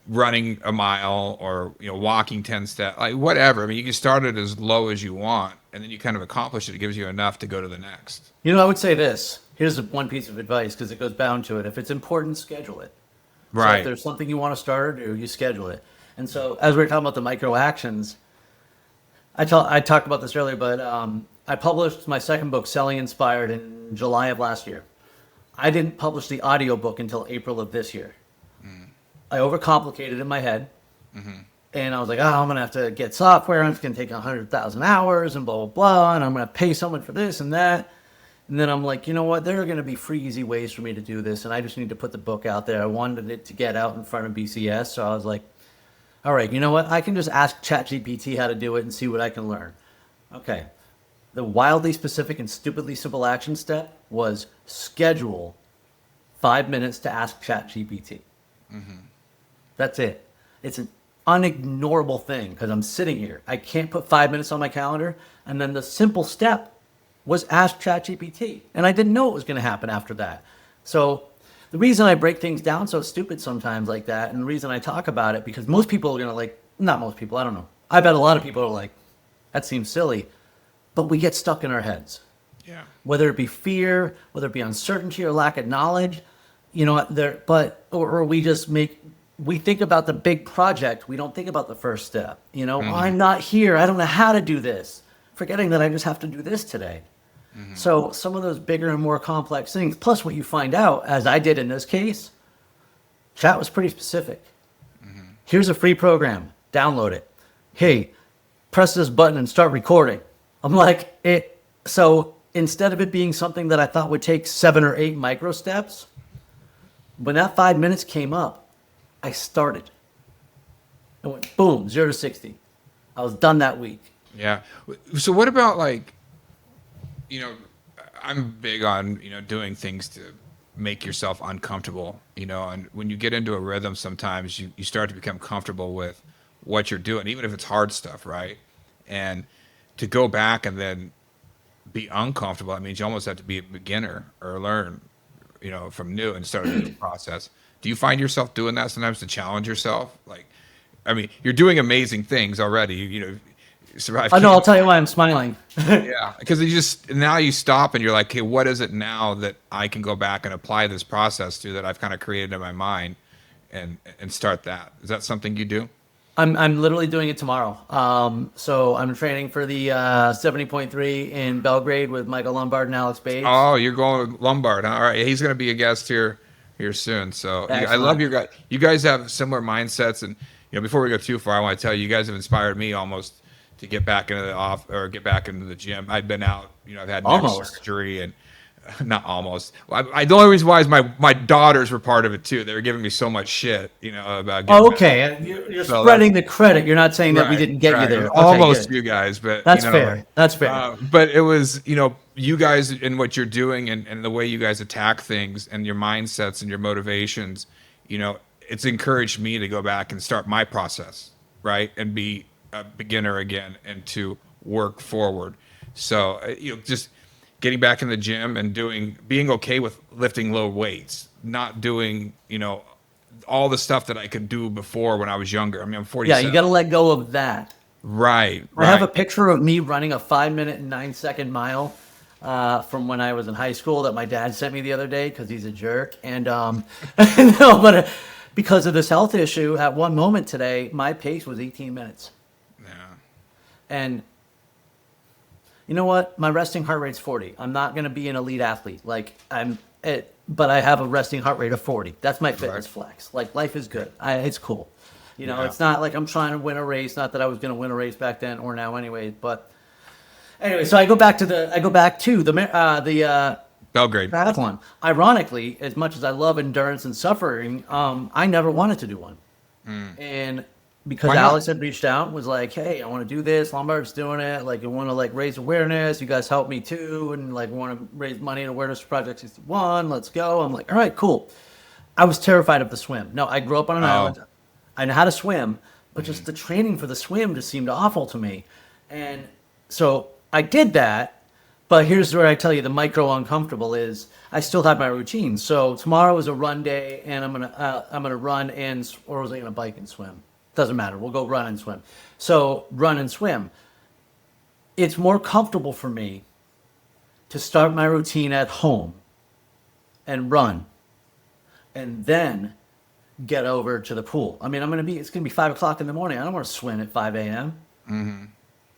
running a mile or, walking 10 steps, like whatever. I mean, you can start it as low as you want and then you kind of accomplish it. It gives you enough to go to the next. I would say this. Here's one piece of advice because it goes down to it. If it's important, schedule it. Right. So if there's something you want to start or do, you schedule it. And so as we were talking about the micro actions, I talked about this earlier, but I published my second book, Selling Inspired, in July of last year. I didn't publish the audiobook until April of this year. I overcomplicated in my head. And I was like, I'm going to have to get software. And it's going to take 100,000 hours and blah, blah, blah. And I'm going to pay someone for this and that. And then I'm like, you know what? There are going to be free, easy ways for me to do this. And I just need to put the book out there. I wanted it to get out in front of BCS. So I was like, all right, you know what? I can just ask ChatGPT how to do it and see what I can learn. Okay. The wildly specific and stupidly simple action step was schedule 5 minutes to ask ChatGPT. That's it. It's an unignorable thing because I'm sitting here. I can't put 5 minutes on my calendar. And then the simple step was ask ChatGPT. And I didn't know it was going to happen after that. So the reason I break things down so stupid sometimes like that, and the reason I talk about it, because most people are going to not most people, I don't know. I bet a lot of people are like, that seems silly. But we get stuck in our heads. Yeah. Whether it be fear, whether it be uncertainty or lack of knowledge, or we think about the big project. We don't think about the first step. I'm not here. I don't know how to do this. Forgetting that I just have to do this today. So some of those bigger and more complex things, plus what you find out, as I did in this case, chat was pretty specific. Here's a free program. Download it. Hey, press this button and start recording. I'm like, so instead of it being something that I thought would take 7 or 8 micro steps, when that 5 minutes came up, I started. It went boom, 0 to 60. I was done that week. Yeah. So what about like, I'm big on, doing things to make yourself uncomfortable, and when you get into a rhythm, sometimes you start to become comfortable with what you're doing, even if it's hard stuff, right? And to go back and then be uncomfortable, that means you almost have to be a beginner or learn, from new and start a new process. Do you find yourself doing that sometimes to challenge yourself? Like, I mean, you're doing amazing things already, survive. I know, I'll tell you why I'm smiling. Yeah, because now you stop and you're like, hey, what is it now that I can go back and apply this process to that I've kind of created in my mind and start that? Is that something you do? I'm literally doing it tomorrow. So I'm training for the 70.3 in Belgrade with Michael Lombard and Alex Bates. Oh, you're going with Lombard. All right, he's going to be a guest here soon. So I love your guys. You guys have similar mindsets, and before we go too far, I want to tell you, you guys have inspired me almost to get back into get back into the gym. I've been out, I've had neck surgery and not almost. The only reason why is my daughters were part of it too. They were giving me so much shit, about. Okay, you're spreading the credit. You're not saying that we didn't get you there. Okay, almost good. You guys, but that's fair. That's fair. But it was, you guys and what you're doing and the way you guys attack things and your mindsets and your motivations, it's encouraged me to go back and start my process, right, and be a beginner again and to work forward. So just getting back in the gym and being okay with lifting low weights, not doing all the stuff that I could do before when I was younger. I mean, I'm 47. Yeah, you got to let go of that. Right. I have a picture of me running a 5-minute and 9-second mile from when I was in high school that my dad sent me the other day because he's a jerk. And because of this health issue, at one moment today, my pace was 18 minutes. And you know what? My resting heart rate's 40. I'm not going to be an elite athlete. But I have a resting heart rate of 40. That's my fitness flex. Like, life is good. It's cool. It's not like I'm trying to win a race. Not that I was going to win a race back then or now anyway. But anyway, so I go back to the Belgrade triathlon. Ironically, as much as I love endurance and suffering, I never wanted to do one. And because Alex had reached out and was like, hey, I want to do this. Lombard's doing it. Like, I want to raise awareness. You guys help me too. And want to raise money and awareness for Project 61. Let's go. I'm like, all right, cool. I was terrified of the swim. No, I grew up on an island. I know how to swim, but just the training for the swim just seemed awful to me. And so I did that. But here's where I tell you the micro uncomfortable is I still have my routine. So tomorrow is a run day, and I'm gonna run or was I gonna bike and swim? Doesn't matter. We'll go run and swim. So run and swim. It's more comfortable for me to start my routine at home and run and then get over to the pool. I mean, it's going to be 5 o'clock in the morning. I don't want to swim at 5 a.m. Mm-hmm.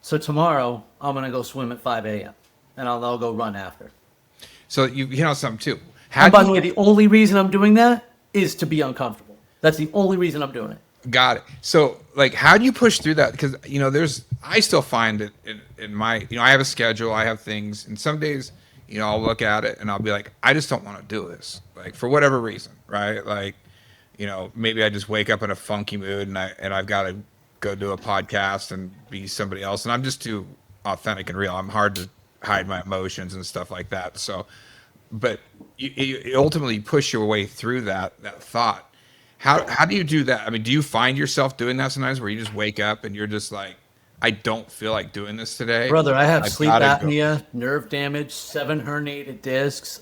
So tomorrow I'm going to go swim at 5 a.m. and I'll go run after. So you hit on something too. By the way, the only reason I'm doing that is to be uncomfortable. That's the only reason I'm doing it. Got it. So, how do you push through that? Because, I still find it in my, I have a schedule, I have things, and some days, I'll look at it and I'll be like, I just don't want to do this, for whatever reason, right? Maybe I just wake up in a funky mood and I've got to go do a podcast and be somebody else, and I'm just too authentic and real. I'm hard to hide my emotions and stuff like that. So, but you ultimately push your way through that thought. How do you do that? I mean, do you find yourself doing that sometimes where you just wake up and you're just like, I don't feel like doing this today? Brother, I have sleep apnea, nerve damage, 7 herniated discs,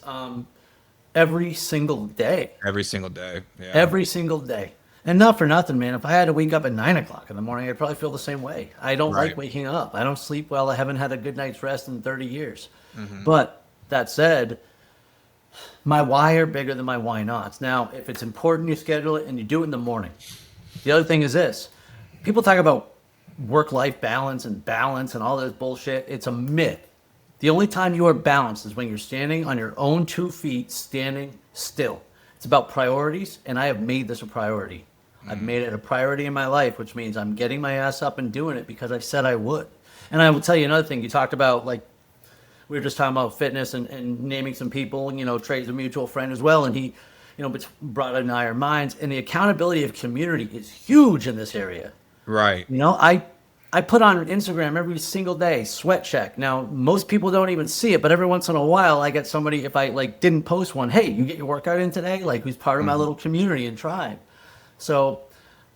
every single day. Every single day. Yeah. Every single day. And not for nothing, man. If I had to wake up at 9 o'clock in the morning, I'd probably feel the same way. I don't like waking up. I don't sleep well. I haven't had a good night's rest in 30 years. Mm-hmm. But that said, my why are bigger than my why nots. Now, if it's important, you schedule it and you do it in the morning. The other thing is this. People talk about work-life balance and all this bullshit. It's a myth. The only time you are balanced is when you're standing on your own 2 feet, standing still. It's about priorities, and I have made this a priority. I've made it a priority in my life, which means I'm getting my ass up and doing it because I said I would. And I will tell you another thing. You talked about, like, we were just talking about fitness and naming some people, and, Trey's a mutual friend as well. And he, brought in our minds. And the accountability of community is huge in this area. Right. I put on Instagram every single day, sweat check. Now, most people don't even see it, but every once in a while I get somebody, if I didn't post one, hey, you get your workout in today? Who's part of my little community and tribe. So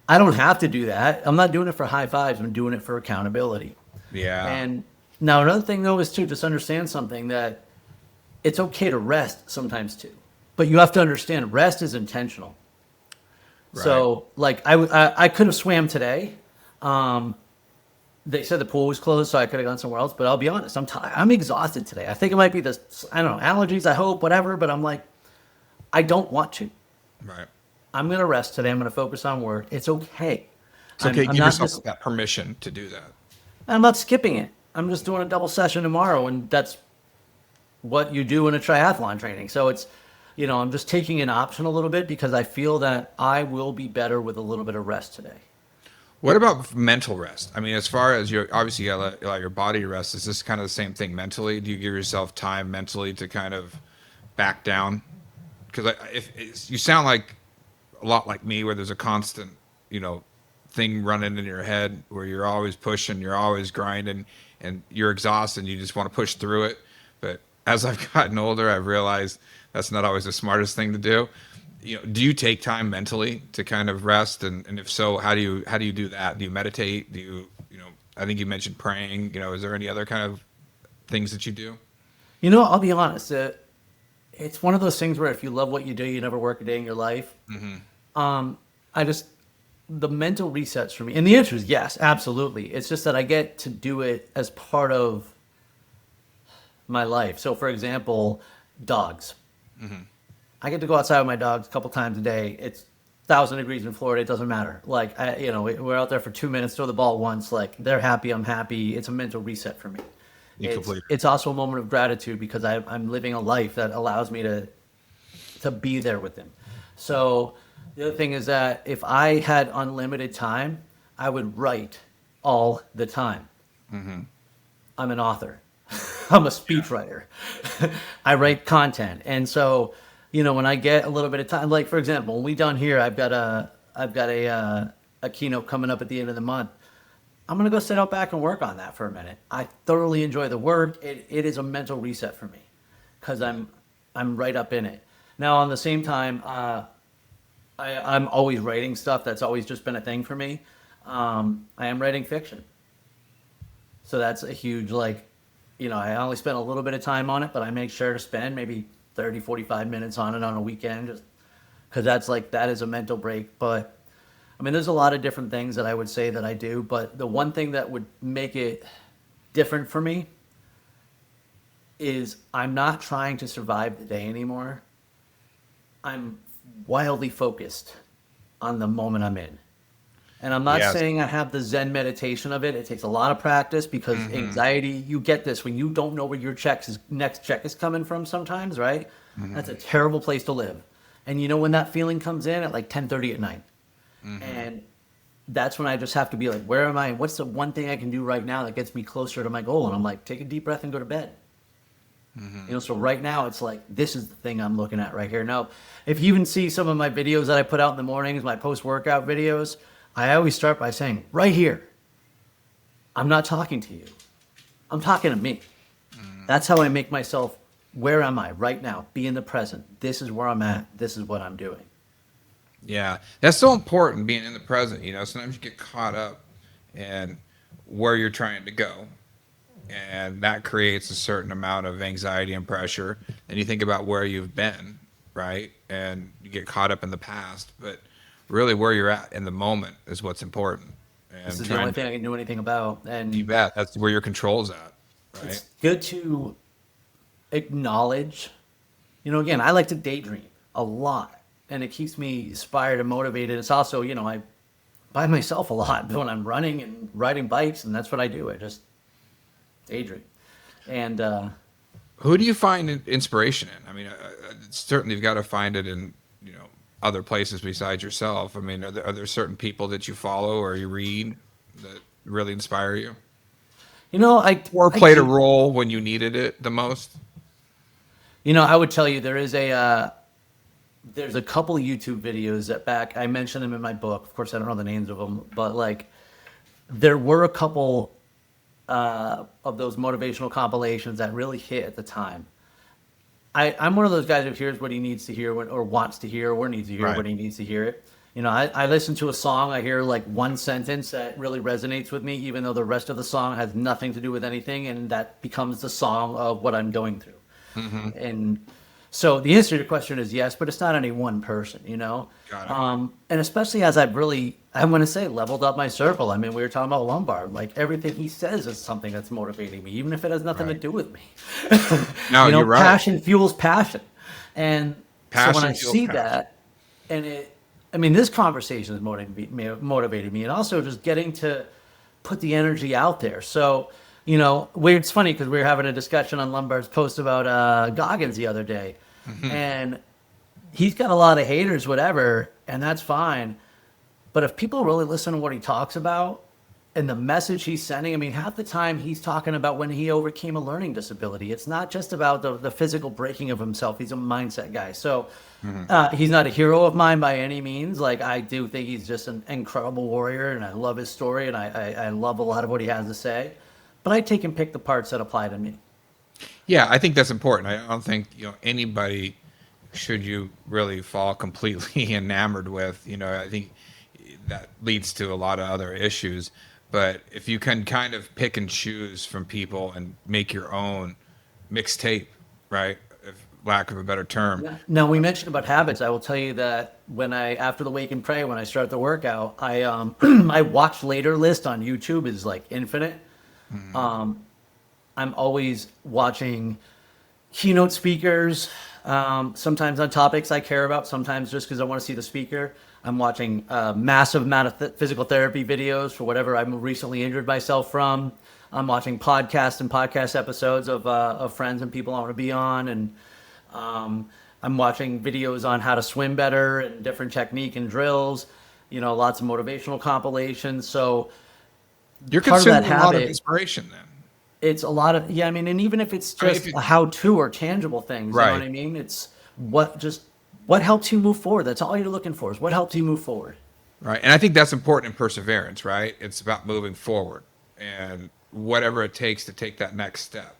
I don't have to do that. I'm not doing it for high fives. I'm doing it for accountability. Yeah. And now another thing though is to just understand something, that it's okay to rest sometimes too, but you have to understand rest is intentional. Right. So I could have swam today. They said the pool was closed, so I could have gone somewhere else. But I'll be honest, I'm exhausted today. I think it might be allergies, I hope, whatever. But I'm like, I don't want to. Right. I'm going to rest today. I'm going to focus on work. It's okay. It's okay. Give yourself that permission to do that. I'm not skipping it. I'm just doing a double session tomorrow, and that's what you do in a triathlon training. So it's, I'm just taking an option a little bit because I feel that I will be better with a little bit of rest today. What about mental rest? I mean, as far as obviously you gotta let your body rest, is this kind of the same thing mentally? Do you give yourself time mentally to kind of back down? Because you sound like a lot like me, where there's a constant, thing running in your head where you're always pushing, you're always grinding, and you're exhausted and you just want to push through it. But as I've gotten older, I've realized that's not always the smartest thing to do. Do you take time mentally to kind of rest? And if so, how do you do that? Do you meditate? Do you, I think you mentioned praying, is there any other kind of things that you do? I'll be honest. It's one of those things where if you love what you do, you never work a day in your life. Mm-hmm. The mental resets for me. And the answer is yes, absolutely. It's just that I get to do it as part of my life. So for example, dogs. Mm-hmm. I get to go outside with my dogs a couple times a day. It's 1,000 degrees in Florida. It doesn't matter. We're out there for 2 minutes, throw the ball once. They're happy, I'm happy. It's a mental reset for me. It's also a moment of gratitude because I'm living a life that allows me to be there with them. So the other thing is that if I had unlimited time, I would write all the time. Mm-hmm. I'm an author. I'm a speechwriter. I write content. And so, when I get a little bit of time, like for example, when we done here, I've got a keynote coming up at the end of the month. I'm gonna go sit out back and work on that for a minute. I thoroughly enjoy the work. It is a mental reset for me because I'm right up in it. Now, on the same time, I'm always writing stuff. That's always just been a thing for me. I am writing fiction, so that's a huge I only spend a little bit of time on it, but I make sure to spend maybe 30, 45 minutes on it on a weekend, just because that is a mental break. But I mean, there's a lot of different things that I would say that I do, but the one thing that would make it different for me is I'm not trying to survive the day anymore. I'm wildly focused on the moment I'm in. And I'm not saying I have the Zen meditation of it. It takes a lot of practice because anxiety, you get this when you don't know where your next check is coming from sometimes, right? Mm-hmm. That's a terrible place to live. And when that feeling comes in at 10:30 at night. Mm-hmm. And that's when I just have to be where am I? What's the one thing I can do right now that gets me closer to my goal? And I'm like, take a deep breath and go to bed. Mm-hmm. So right now it's this is the thing I'm looking at right here. Now, if you even see some of my videos that I put out in the mornings, my post-workout videos, I always start by saying, right here, I'm not talking to you. I'm talking to me. That's how I make myself, where am I right now? Be in the present. This is where I'm at. This is what I'm doing. Yeah, that's so important, being in the present. Sometimes you get caught up in where you're trying to go, and that creates a certain amount of anxiety and pressure. And you think about where you've been, right? And you get caught up in the past, but really where you're at in the moment is what's important. And this is the only thing I can do anything about. And you bet. That's where your control's at, right? It's good to acknowledge, again, I like to daydream a lot, and it keeps me inspired and motivated. It's also, I by myself a lot when I'm running and riding bikes, and that's what I do. I just daydream. And Who do you find inspiration in? I mean, certainly you've got to find it in, other places besides yourself. I mean, are there certain people that you follow or you read that really inspire you? I Played a do. role when you needed it the most? I would tell you there's a couple YouTube videos I mentioned them in my book. Of course, I don't know the names of them, but like there were a couple of those motivational compilations that really hit at the time. I'm one of those guys who hears what he needs to hear or wants to hear or needs to hear Right. when he needs to hear it. I listen to a song, I hear like one sentence that really resonates with me, even though the rest of the song has nothing to do with anything, and that becomes the song of what I'm going through. And so the answer to your question is yes, but it's not any one person, Got it. And especially as I'm going to say, leveled up my circle. I mean, we were talking about Lombard. Like everything he says is something that's motivating me, even if it has nothing to Right. do with me. No, you're right. Passion fuels passion. And so when Passion I fuels see passion. that, this conversation has motivated me, and also just getting to put the energy out there. So, it's funny because we were having a discussion on Lombard's post about Goggins the other day, and he's got a lot of haters, whatever, and that's fine. But if people really listen to what he talks about and the message he's sending, half the time he's talking about when he overcame a learning disability. It's not just about the physical breaking of himself. He's a mindset guy. So he's not a hero of mine by any means. Like, I do think he's just an incredible warrior, and I love his story, and I love a lot of what he has to say. But I take and pick the parts that apply to me. Yeah, I think that's important. I don't think, anybody should you really fall completely enamored with, I think that leads to a lot of other issues. But if you can kind of pick and choose from people and make your own mixtape, right? If lack of a better term. Now, we mentioned about habits. I will tell you that after the Wake and Pray, when I start the workout, I my watch later list on YouTube is like infinite. I'm always watching keynote speakers, sometimes on topics I care about, sometimes just because I want to see the speaker. I'm watching a massive amount of physical therapy videos for whatever I'm recently injured myself from. I'm watching podcasts and podcast episodes of friends and people I want to be on. And I'm watching videos on how to swim better and different technique and drills, lots of motivational compilations. So You're part of that consuming a lot of habit, inspiration then. it's a lot of, and even if it's I mean, just a how-to or tangible things, you know what I mean? It's what helps you move forward. That's all you're looking for, is what helps you move forward. Right. And I think that's important in perseverance, right? It's about moving forward and whatever it takes to take that next step.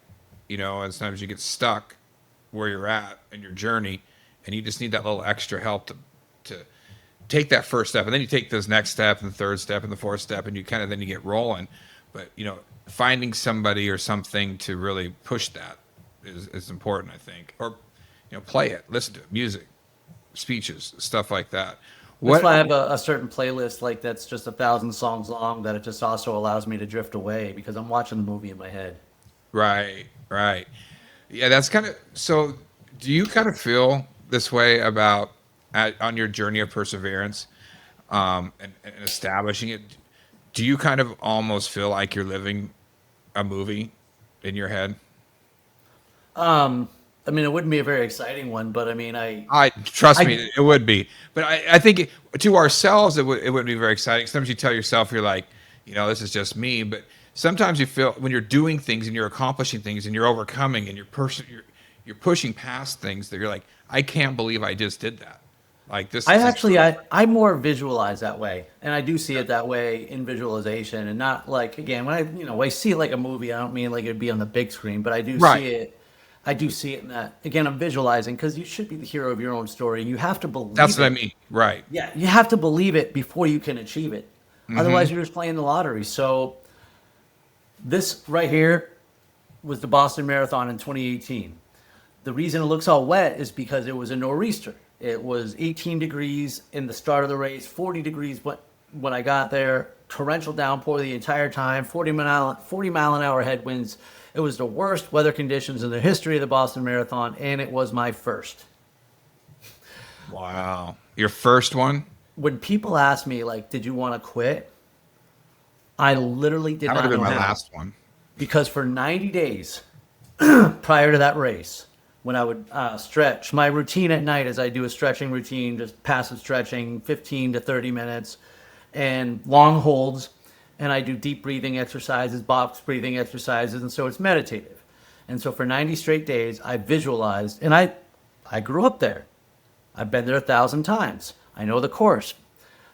And sometimes you get stuck where you're at in your journey and you just need that little extra help to take that first step. And then you take those next step and the third step and the fourth step and then you get rolling. But, finding somebody or something to really push that is important, I think. Or, play it, listen to it, music, speeches, stuff like that. That's why I have a certain playlist like that's just 1,000 songs long, that it just also allows me to drift away because I'm watching the movie in my head. Right. Yeah, that's kind of, so do you kind of feel this way about on your journey of perseverance and establishing it? Do you kind of almost feel like you're living a movie in your head? It wouldn't be a very exciting one, but I trust me, it would be. But I think to ourselves, it wouldn't be very exciting. Sometimes you tell yourself, you're like, this is just me. But sometimes you feel when you're doing things and you're accomplishing things and you're overcoming and you're pushing past things that you're like, I can't believe I just did that. Like this. I more visualize that way, and I do see it that way in visualization, and not like, again, when I see it like a movie. I don't mean like it'd be on the big screen, but I do see it. I do see it in that. Again, I'm visualizing because you should be the hero of your own story, and you have to believe. That's what I mean, right? Yeah, you have to believe it before you can achieve it. Otherwise, you're just playing the lottery. So, this right here was the Boston Marathon in 2018. The reason it looks all wet is because it was a nor'easter. It was 18 degrees in the start of the race, 40 degrees when I got there, torrential downpour the entire time, 40 mile an hour headwinds. It was the worst weather conditions in the history of the Boston Marathon, and it was my first. Wow. Your first one? When people ask me, like, did you want to quit? I literally did That not would have know been my how. last one. Because for 90 days, prior to that race, when I would stretch, my routine at night is I do a stretching routine, just passive stretching, 15 to 30 minutes, and long holds. And I do deep breathing exercises, box breathing exercises, and so it's meditative. And so for 90 straight days, I visualized, and I grew up there. I've been there 1,000 times. I know the course.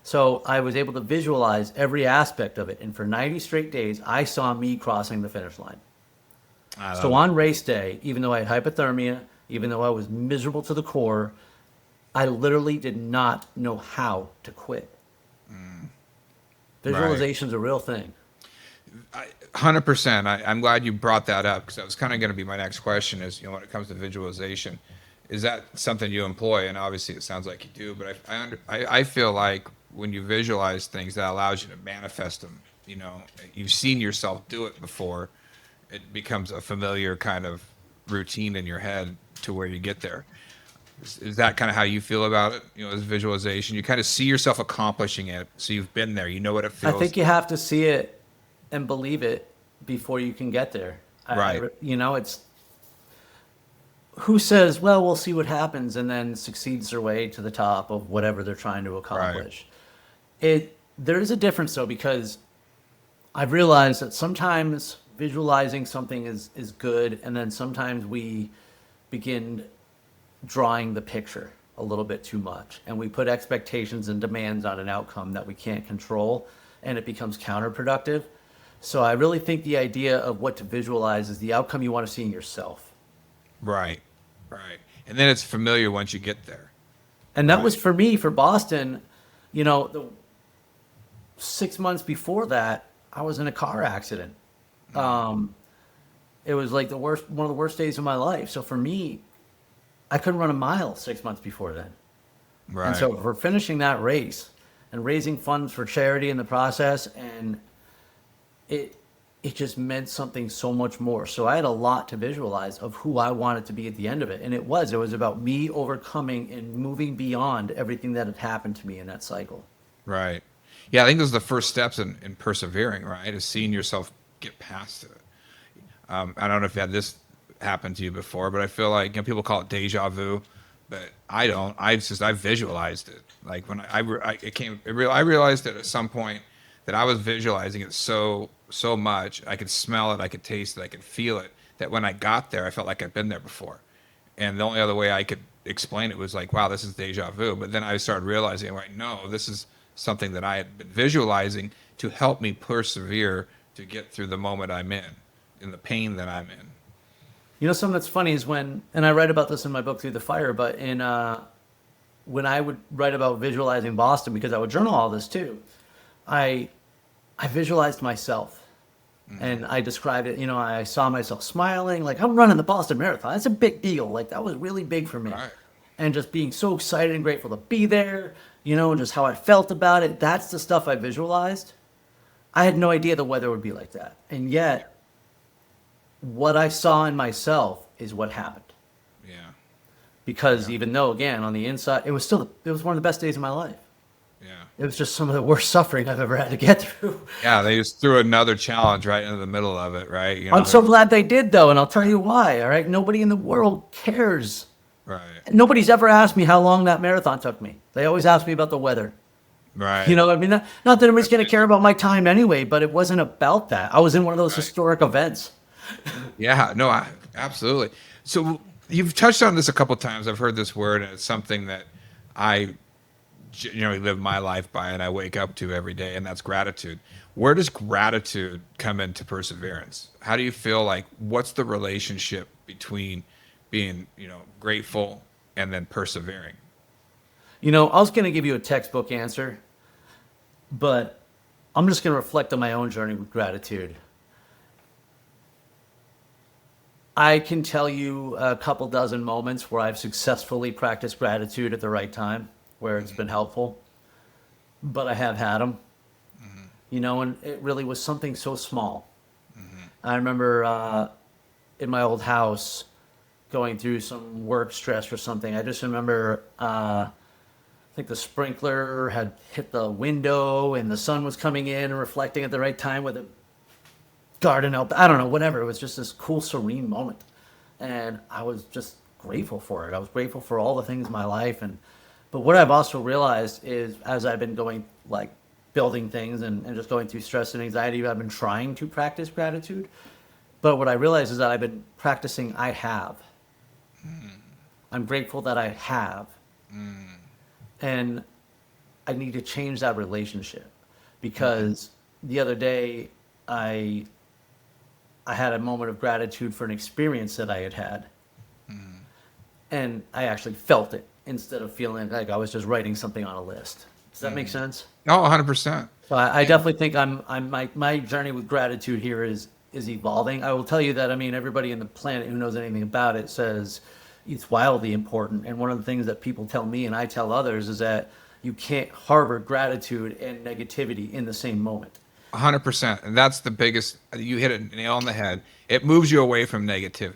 So I was able to visualize every aspect of it. And for 90 straight days, I saw me crossing the finish line. So on race day, even though I had hypothermia, even though I was miserable to the core, I literally did not know how to quit. Visualization's a real thing. 100%. I'm glad you brought that up, because that was kind of going to be my next question is, when it comes to visualization, is that something you employ? And obviously it sounds like you do, but I feel like when you visualize things, that allows you to manifest them. You've seen yourself do it before. It becomes a familiar kind of routine in your head to where you get there. Is that kind of how you feel about it? As visualization, you kind of see yourself accomplishing it. So you've been there, you know what it feels. I think you have to see it and believe it before you can get there. Right. It's who says, well, we'll see what happens, and then succeeds their way to the top of whatever they're trying to accomplish. Right. There is a difference though, because I've realized that sometimes visualizing something is good, and then sometimes we begin drawing the picture a little bit too much, and we put expectations and demands on an outcome that we can't control, and it becomes counterproductive. So I really think the idea of what to visualize is the outcome you want to see in yourself. Right. And then it's familiar once you get there. And that was for me, for Boston, the 6 months before that, I was in a car accident. It was like one of the worst days of my life. So for me, I couldn't run a mile 6 months before then. Right. And so for finishing that race and raising funds for charity in the process, and it just meant something so much more. So I had a lot to visualize of who I wanted to be at the end of it. And it was about me overcoming and moving beyond everything that had happened to me in that cycle. Right. Yeah, I think those are the first steps in persevering, right? Is seeing yourself get past it. I don't know if you had this happen to you before, but I feel like people call it deja vu, but I don't. I visualized it. Like when I realized that at some point that I was visualizing it so much, I could smell it, I could taste it, I could feel it, that when I got there, I felt like I'd been there before. And the only other way I could explain it was like, wow, this is deja vu. But then I started realizing, right, no, this is something that I had been visualizing to help me persevere to get through the moment I'm in the pain that I'm in. Something that's funny is and I write about this in my book, Through the Fire, but when I would write about visualizing Boston, because I would journal all this too, I visualized myself. And I described it, I saw myself smiling, like I'm running the Boston Marathon. That's a big deal. Like that was really big for me. Right. And just being so excited and grateful to be there, and just how I felt about it. That's the stuff I visualized. I had no idea the weather would be like that. And yet, what I saw in myself is what happened. Yeah. Because even though, again, on the inside, it was one of the best days of my life. Yeah. It was just some of the worst suffering I've ever had to get through. Yeah, they just threw another challenge right into the middle of it, right? I'm so glad they did, though, and I'll tell you why, all right? Nobody in the world cares. Right. Nobody's ever asked me how long that marathon took me. They always ask me about the weather. Right. I mean, not that anybody's going to care about my time anyway, but it wasn't about that. I was in one of those historic events. Yeah, no, absolutely. So you've touched on this a couple of times. I've heard this word, and it's something that I generally live my life by and I wake up to every day, and that's gratitude. Where does gratitude come into perseverance? How do you feel like, what's the relationship between being, grateful and then persevering? I was going to give you a textbook answer, but I'm just going to reflect on my own journey with gratitude. I can tell you a couple dozen moments where I've successfully practiced gratitude at the right time, where it's been helpful, but I have had them, and it really was something so small. I remember in my old house going through some work stress or something. I just remember, I think the sprinkler had hit the window and the sun was coming in and reflecting at the right time with a garden out. I don't know, whatever. It was just this cool, serene moment. And I was just grateful for it. I was grateful for all the things in my life. But what I've also realized is, as I've been going, like, building things and just going through stress and anxiety, I've been trying to practice gratitude. But what I realize is that I've been practicing I have. I'm grateful that I have. And I need to change that relationship, because the other day I had a moment of gratitude for an experience that I had had. And I actually felt it instead of feeling like I was just writing something on a list. Does that make sense? No, 100%. So I definitely think my journey with gratitude here is evolving. I will tell you that, I mean, everybody in the planet who knows anything about it says it's wildly important. And one of the things that people tell me and I tell others is that you can't harbor gratitude and negativity in the same moment. 100%. And that's the biggest, you hit it nail on the head. It moves you away from negativity.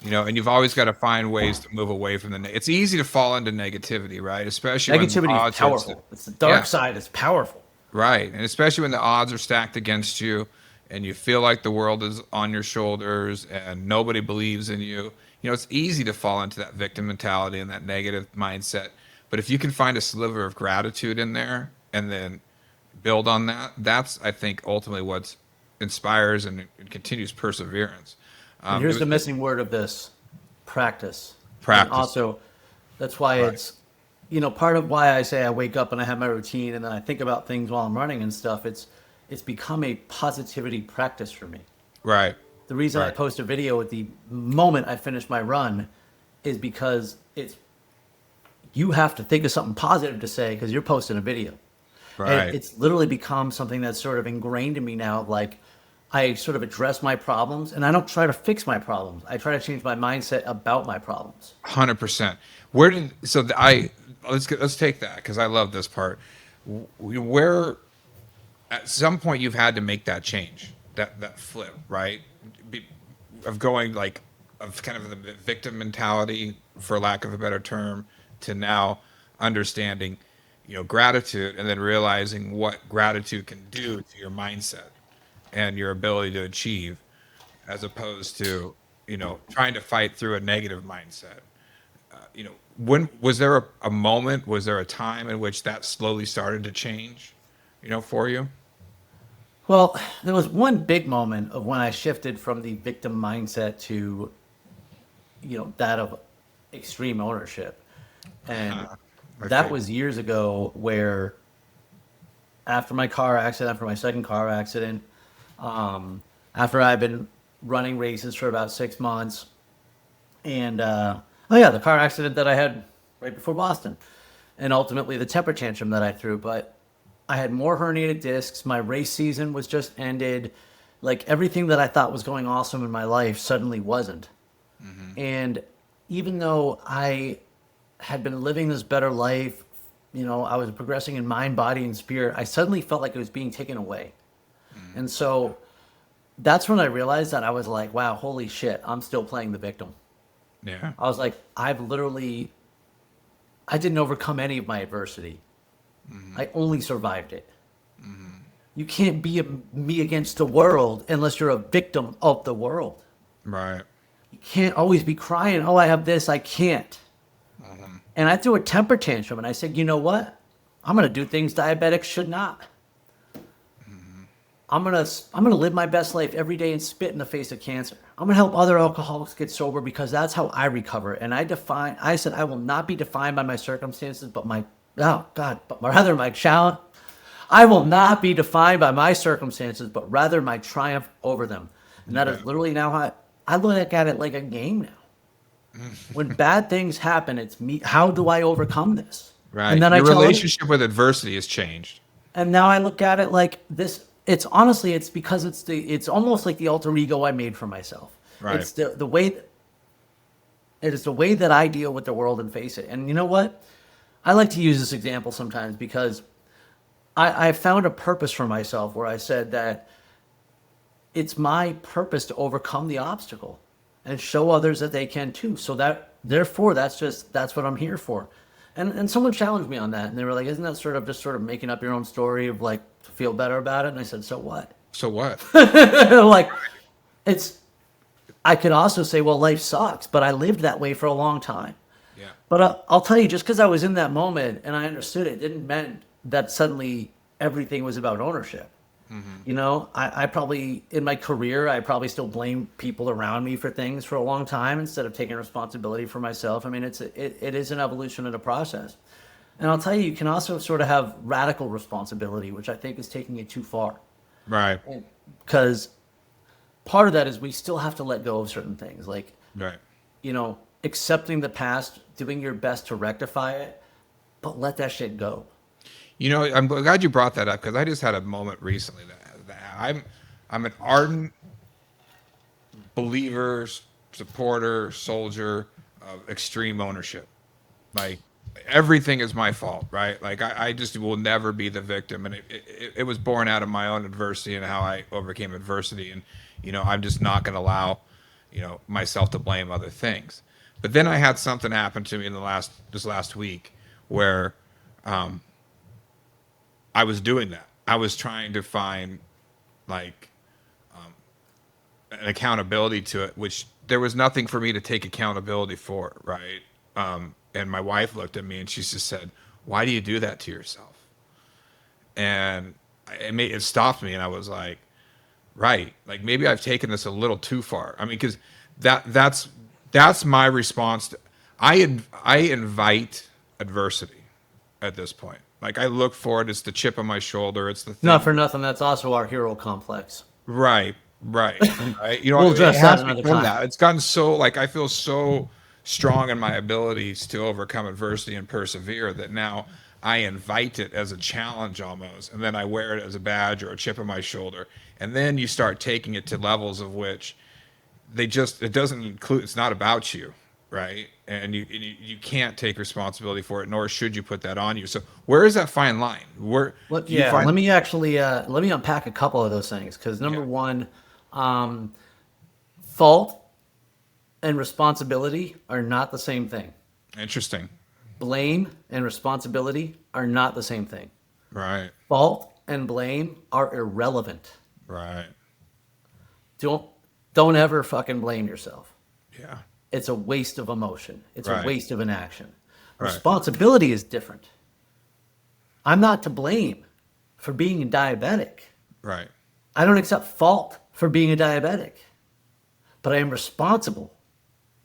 And you've always got to find ways to move away from it's easy to fall into negativity, right? Especially negativity when is powerful. It's the dark side is powerful. Right. And especially when the odds are stacked against you and you feel like the world is on your shoulders and nobody believes in you. It's easy to fall into that victim mentality and that negative mindset. But if you can find a sliver of gratitude in there and then build on that, that's, I think, ultimately what inspires and continues perseverance. And here's the missing word of this: practice. Practice. And also, that's why it's, part of why I say I wake up and I have my routine and then I think about things while I'm running and stuff. It's become a positivity practice for me. Right. The reason I post a video at the moment I finish my run is because you have to think of something positive to say because you're posting a video. Right. And it's literally become something that's sort of ingrained in me now. Like, I sort of address my problems and I don't try to fix my problems. I try to change my mindset about my problems. 100%. Let's take that, because I love this part. Where at some point you've had to make that change, that flip, right? Of going of kind of the victim mentality, for lack of a better term, to now understanding, gratitude, and then realizing what gratitude can do to your mindset and your ability to achieve, as opposed to, trying to fight through a negative mindset. When was there a moment, was there a time in which that slowly started to change, for you? Well, there was one big moment of when I shifted from the victim mindset to, that of extreme ownership. And that was years ago, where after my second car accident, after I've been running races for about 6 months, and the car accident that I had right before Boston, and ultimately the temper tantrum that I threw. But I had more herniated discs. My race season was just ended. Like, everything that I thought was going awesome in my life suddenly wasn't. And even though I had been living this better life, I was progressing in mind, body, and spirit, I suddenly felt like it was being taken away. And so that's when I realized that I was like, wow, holy shit, I'm still playing the victim. Yeah. I was like, I didn't overcome any of my adversity. I only survived it. You can't be me against the world unless you're a victim of the world. Right. You can't always be crying, oh, I have this, I can't. And I threw a temper tantrum and I said, you know what? I'm going to do things diabetics should not. I'm gonna live my best life every day and spit in the face of cancer. I'm gonna help other alcoholics get sober, because that's how I recover. And I said I will not be defined by my circumstances, but rather my challenge. I will not be defined by my circumstances, but rather my triumph over them. And that is literally now how I look at it, like a game now. When bad things happen, it's me. How do I overcome this? Right. And then your relationship with adversity has changed. And now I look at it like this. It's honestly, it's because it's almost like the alter ego I made for myself. Right. It's the way it is the way that I deal with the world and face it. And you know what? I like to use this example sometimes because I found a purpose for myself where I said that it's my purpose to overcome the obstacle and show others that they can too. So that's what I'm here for. And someone challenged me on that, and they were like, isn't that sort of making up your own story of like to feel better about it? And I said, so what? So what? Like, it's I could also say, well, life sucks, but I lived that way for a long time. Yeah. But I'll tell you, just because I was in that moment and I understood it, didn't mean that suddenly everything was about ownership. You know, I probably, in my career, I probably still blame people around me for things for a long time instead of taking responsibility for myself. I mean, it is an evolution and a process. And I'll tell you, you can also sort of have radical responsibility, which I think is taking it too far. Right. Because part of that is we still have to let go of certain things, like, Right. you know, accepting the past, doing your best to rectify it, but let that shit go. You know, I'm glad you brought that up because I just had a moment recently that I'm an ardent believer, supporter, soldier of extreme ownership. Like everything is my fault, right? Like I just will never be the victim, and it was born out of my own adversity and how I overcame adversity, and you know I'm just not going to allow, you know, myself to blame other things. But then I had something happen to me in this last week where I was doing that. I was trying to find like an accountability to it, which there was nothing for me to take accountability for, right? And my wife looked at me and she just said, "Why do you do that to yourself?" And it stopped me, and I was like, "Right, like maybe I've taken this a little too far." I mean, because that's my response. I invite adversity at this point. Like I look for it. It's the chip on my shoulder. It's the thing. Not for nothing, that's also our hero complex. Right. Right. You know, We'll it address has that another become time. that. It's gotten so like I feel so strong in my abilities to overcome adversity and persevere that now I invite it as a challenge almost, and then I wear it as a badge or a chip on my shoulder, and then you start taking it to levels of which it doesn't include. It's not about you, right? And you can't take responsibility for it, nor should you put that on you. So where is that fine line? Where Let, do you yeah, find? let me actually let me unpack a couple of those things because number Yeah. one, fault and responsibility are not the same thing. Interesting. Blame and responsibility are not the same thing. Right. Fault and blame are irrelevant. Right. Don't ever fucking blame yourself. Yeah. It's a waste of emotion. It's Right. a waste of an action. Right. Responsibility is different. I'm not to blame for being a diabetic. Right. I don't accept fault for being a diabetic, but I am responsible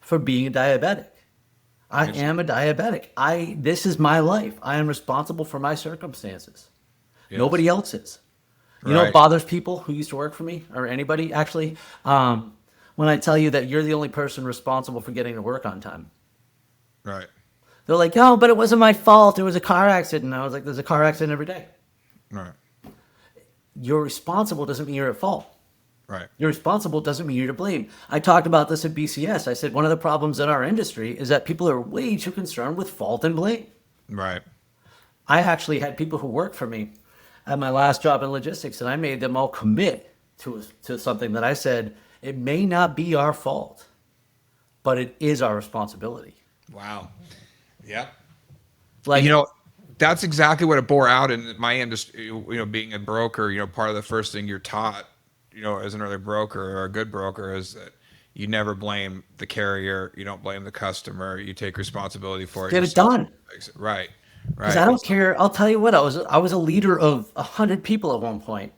for being a diabetic. I am a diabetic. This is my life. I am responsible for my circumstances. Yes. Nobody else is. You know Right. what bothers people who used to work for me or anybody actually? When I tell you that you're the only person responsible for getting to work on time. Right. They're like, "Oh, but it wasn't my fault. It was a car accident." And I was like, "There's a car accident every day." Right. You're responsible doesn't mean you're at fault. Right. You're responsible doesn't mean you're to blame. I talked about this at BCS. I said one of the problems in our industry is that people are way too concerned with fault and blame. Right. I actually had people who worked for me at my last job in logistics, and I made them all commit to something that I said, it may not be our fault, but it is our responsibility. Wow. Yep. Like, You know, that's exactly what it bore out in my industry. You know, being a broker, you know, part of the first thing you're taught, you know, as an early broker or a good broker is that you never blame the carrier. You don't blame the customer. You take responsibility for it. get it yourself. done. Right. Because Right. I don't care. I'll tell you what, I was a leader of 100 people at one point.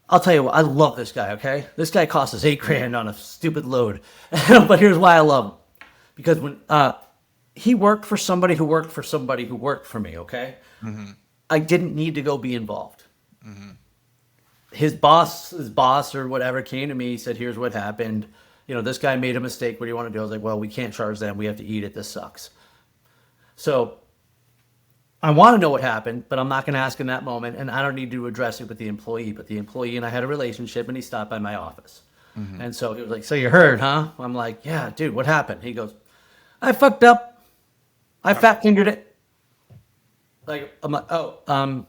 I'll tell you what, I love this guy, okay? This guy cost us $8,000 on a stupid load. But here's why I love him. Because when he worked for somebody who worked for somebody who worked for me, okay? Mm-hmm. I didn't need to go be involved. Mm-hmm. His boss or whatever came to me, he said, "Here's what happened. You know, this guy made a mistake. What do you want to do?" I was like, "Well, we can't charge them. We have to eat it. This sucks." So I want to know what happened, but I'm not going to ask in that moment, and I don't need to address it with the employee. But the employee and I had a relationship, and he stopped by my office. Mm-hmm. And so he was like, "So you heard, huh?" I'm like, "Yeah, dude, what happened?" He goes, "I fucked up. I fat fingered it." Like, I'm like, "Oh,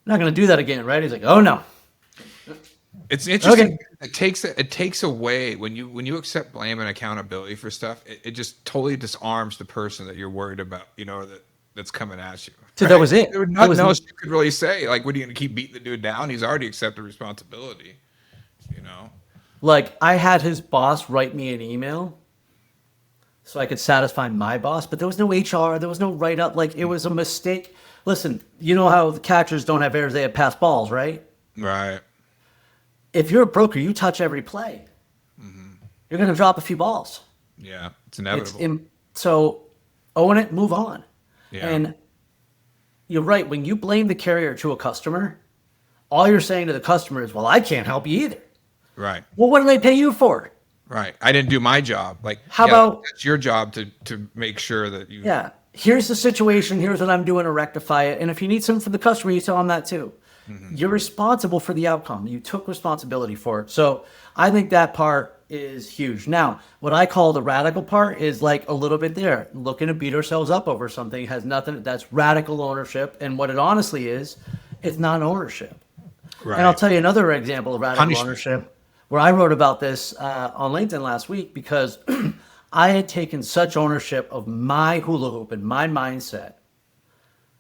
not going to do that again, right?" He's like, "Oh, no." It's interesting. Okay. It takes away when you accept blame and accountability for stuff. It just totally disarms the person that you're worried about. You know that's coming at you. So that was it. There was That nothing was else you could really say. Like, what are you going to keep beating the dude down? He's already accepted responsibility. You know. Like, I had his boss write me an email so I could satisfy my boss, but there was no HR, there was no write-up. Like, it was a mistake. Listen, you know how the catchers don't have errors, they have pass balls, right? Right. If you're a broker, you touch every play. You're going to drop a few balls. Yeah. It's inevitable. So own it, move on. Yeah. And you're right. When you blame the carrier to a customer, all you're saying to the customer is, well, I can't help you either. Right. Well, what do they pay you for? Right. I didn't do my job. Like, How about it's your job to make sure that you. Yeah, here's the situation. Here's what I'm doing to rectify it. And if you need something from the customer, you tell them that too. You're responsible for the outcome. You took responsibility for it. So I think that part is huge. Now, what I call the radical part is like a little bit there. Looking to beat ourselves up over something has nothing. That's radical ownership. And what it honestly is, it's not ownership. Right. And I'll tell you another example of radical Punishment. ownership, where I wrote about this on LinkedIn last week because I had taken such ownership of my hula hoop and my mindset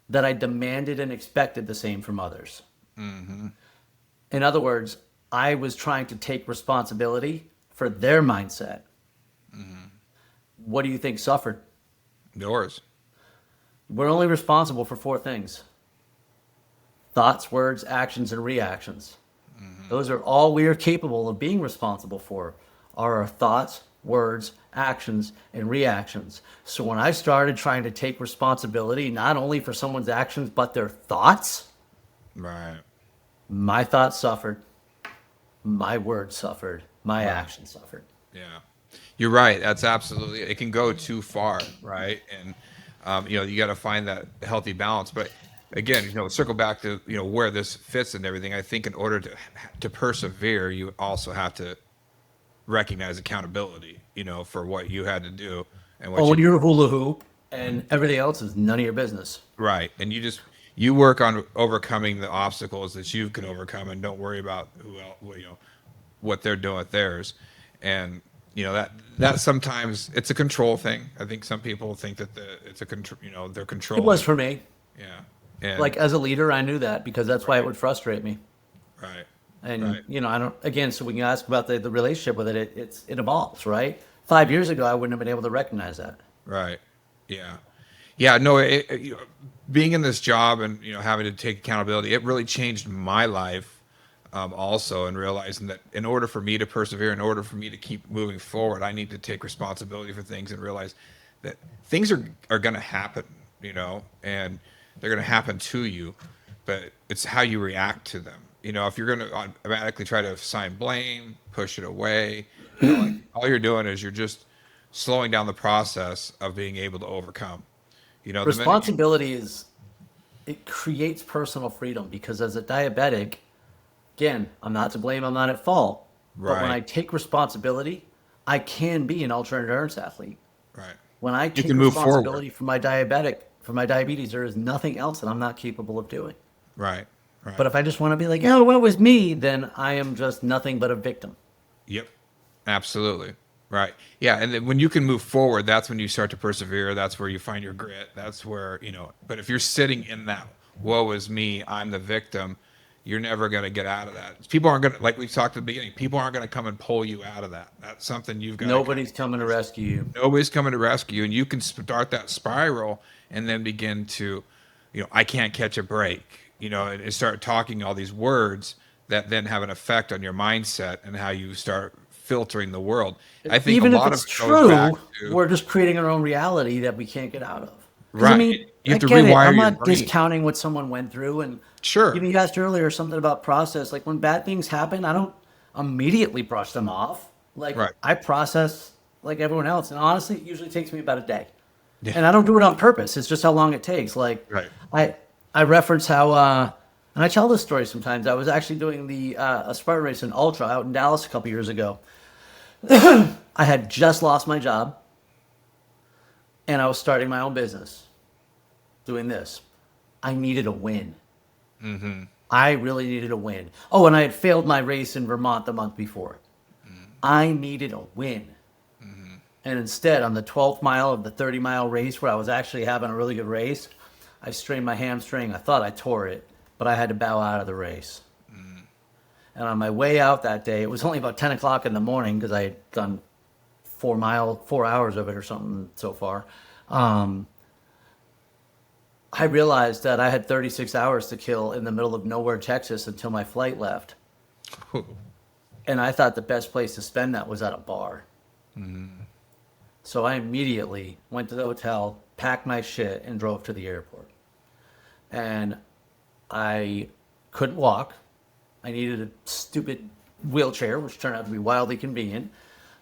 that I demanded and expected the same from others. In other words, I was trying to take responsibility for their mindset. What do you think suffered? Yours. We're only responsible for 4 things: thoughts, words, actions, and reactions. Those are all we are capable of being responsible for, are our thoughts, words, actions, and reactions. So when I started trying to take responsibility, not only for someone's actions, but their thoughts, Right. my thoughts suffered, my words suffered, my actions suffered. Yeah. You're right. That's absolutely, it can go too far. Right. And, you got to find that healthy balance. But again, circle back to, where this fits and everything. I think in order to persevere, you also have to recognize accountability, for what you had to do and what Own your hula hoop, and everything else is none of your business. right. And you work on overcoming the obstacles that you can overcome, and don't worry about who else, what they're doing with theirs. And that sometimes it's a control thing. I think some people think that it's a control, they're controlling. It was for me. Yeah. And, Like, as a leader, I knew that because that's why it would frustrate me. right. And, Right. I don't, again, so when you ask about the relationship with it, it evolves, right? 5 years ago, I wouldn't have been able to recognize that. Right. Yeah. Yeah. No, being in this job and, having to take accountability, it really changed my life. Also, and realizing that in order for me to persevere, in order for me to keep moving forward, I need to take responsibility for things and realize that things are going to happen, and they're going to happen to you, but it's how you react to them. If you're going to automatically try to assign blame, push it away, like, all you're doing is you're just slowing down the process of being able to overcome. Responsibility it creates personal freedom because as a diabetic, again, I'm not to blame, I'm not at fault. But when Right. I take responsibility, I can be an ultra endurance athlete. Right. When I take can move responsibility for my diabetes, there is nothing else that I'm not capable of doing. Right. Right. But if I just want to be like, oh, what was me? Then I am just nothing but a victim. Yep. Absolutely. Right. Yeah. And then when you can move forward, that's when you start to persevere. That's where you find your grit. That's where, but if you're sitting in that, woe is me, I'm the victim, you're never going to get out of that. People aren't going to, like we talked at the beginning, people aren't going to come and pull you out of that. That's something you've got. Nobody's coming to rescue you. Nobody's coming to rescue you. And you can start that spiral and then begin to, I can't catch a break, and start talking all these words that then have an effect on your mindset and how you start filtering the world. I think Even a if lot it's of it goes back true, to, we're just creating our own reality that we can't get out of. 'Cause, Right. I mean, You have to I get it. rewire I'm your not brain. discounting what someone went through. And Sure. even you asked earlier something about process. Like when bad things happen, I don't immediately brush them off. Like Right. I process like everyone else. And honestly, it usually takes me about a day. Yeah. And I don't do it on purpose. It's just how long it takes. Like Right. I reference how, and I tell this story sometimes. I was actually doing a Spartan race in Ultra out in Dallas a couple years ago. I had just lost my job, and I was starting my own business, doing this. I needed a win. I really needed a win. Oh, and I had failed my race in Vermont the month before. I needed a win. And instead, on the 12th mile of the 30-mile race, where I was actually having a really good race, I strained my hamstring. I thought I tore it, but I had to bow out of the race. And on my way out that day, it was only about 10 o'clock in the morning because I had done 4 hours of it or something so far. I realized that I had 36 hours to kill in the middle of nowhere, Texas, until my flight left. And I thought the best place to spend that was at a bar. So I immediately went to the hotel, packed my shit, and drove to the airport. And I couldn't walk. I needed a stupid wheelchair, which turned out to be wildly convenient.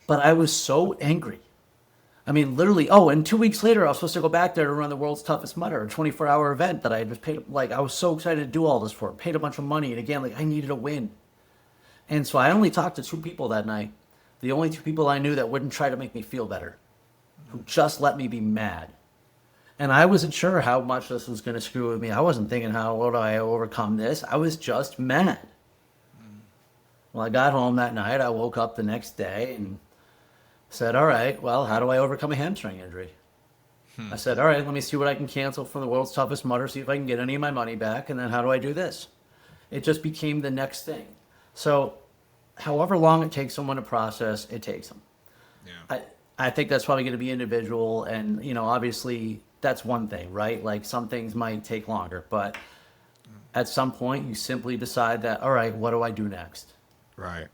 But I was so angry. I mean, literally, and 2 weeks later, I was supposed to go back there to run the world's toughest mudder, a 24-hour event that I had just paid, I was so excited to do all this for, paid a bunch of money, and again, I needed a win. And so I only talked to 2 people that night, the only 2 people I knew that wouldn't try to make me feel better, who just let me be mad. And I wasn't sure how much this was going to screw with me. I wasn't thinking, how would I overcome this? I was just mad. Well, I got home that night, I woke up the next day, and said, all right, well, how do I overcome a hamstring injury? I said, all right, let me see what I can cancel for the world's toughest mudder, see if I can get any of my money back, and then how do I do this? It just became the next thing. So however long it takes someone to process, it takes them. Yeah. I think that's probably going to be individual, and, obviously that's one thing, right? Like some things might take longer, but at some point you simply decide that, all right, what do I do next? Right.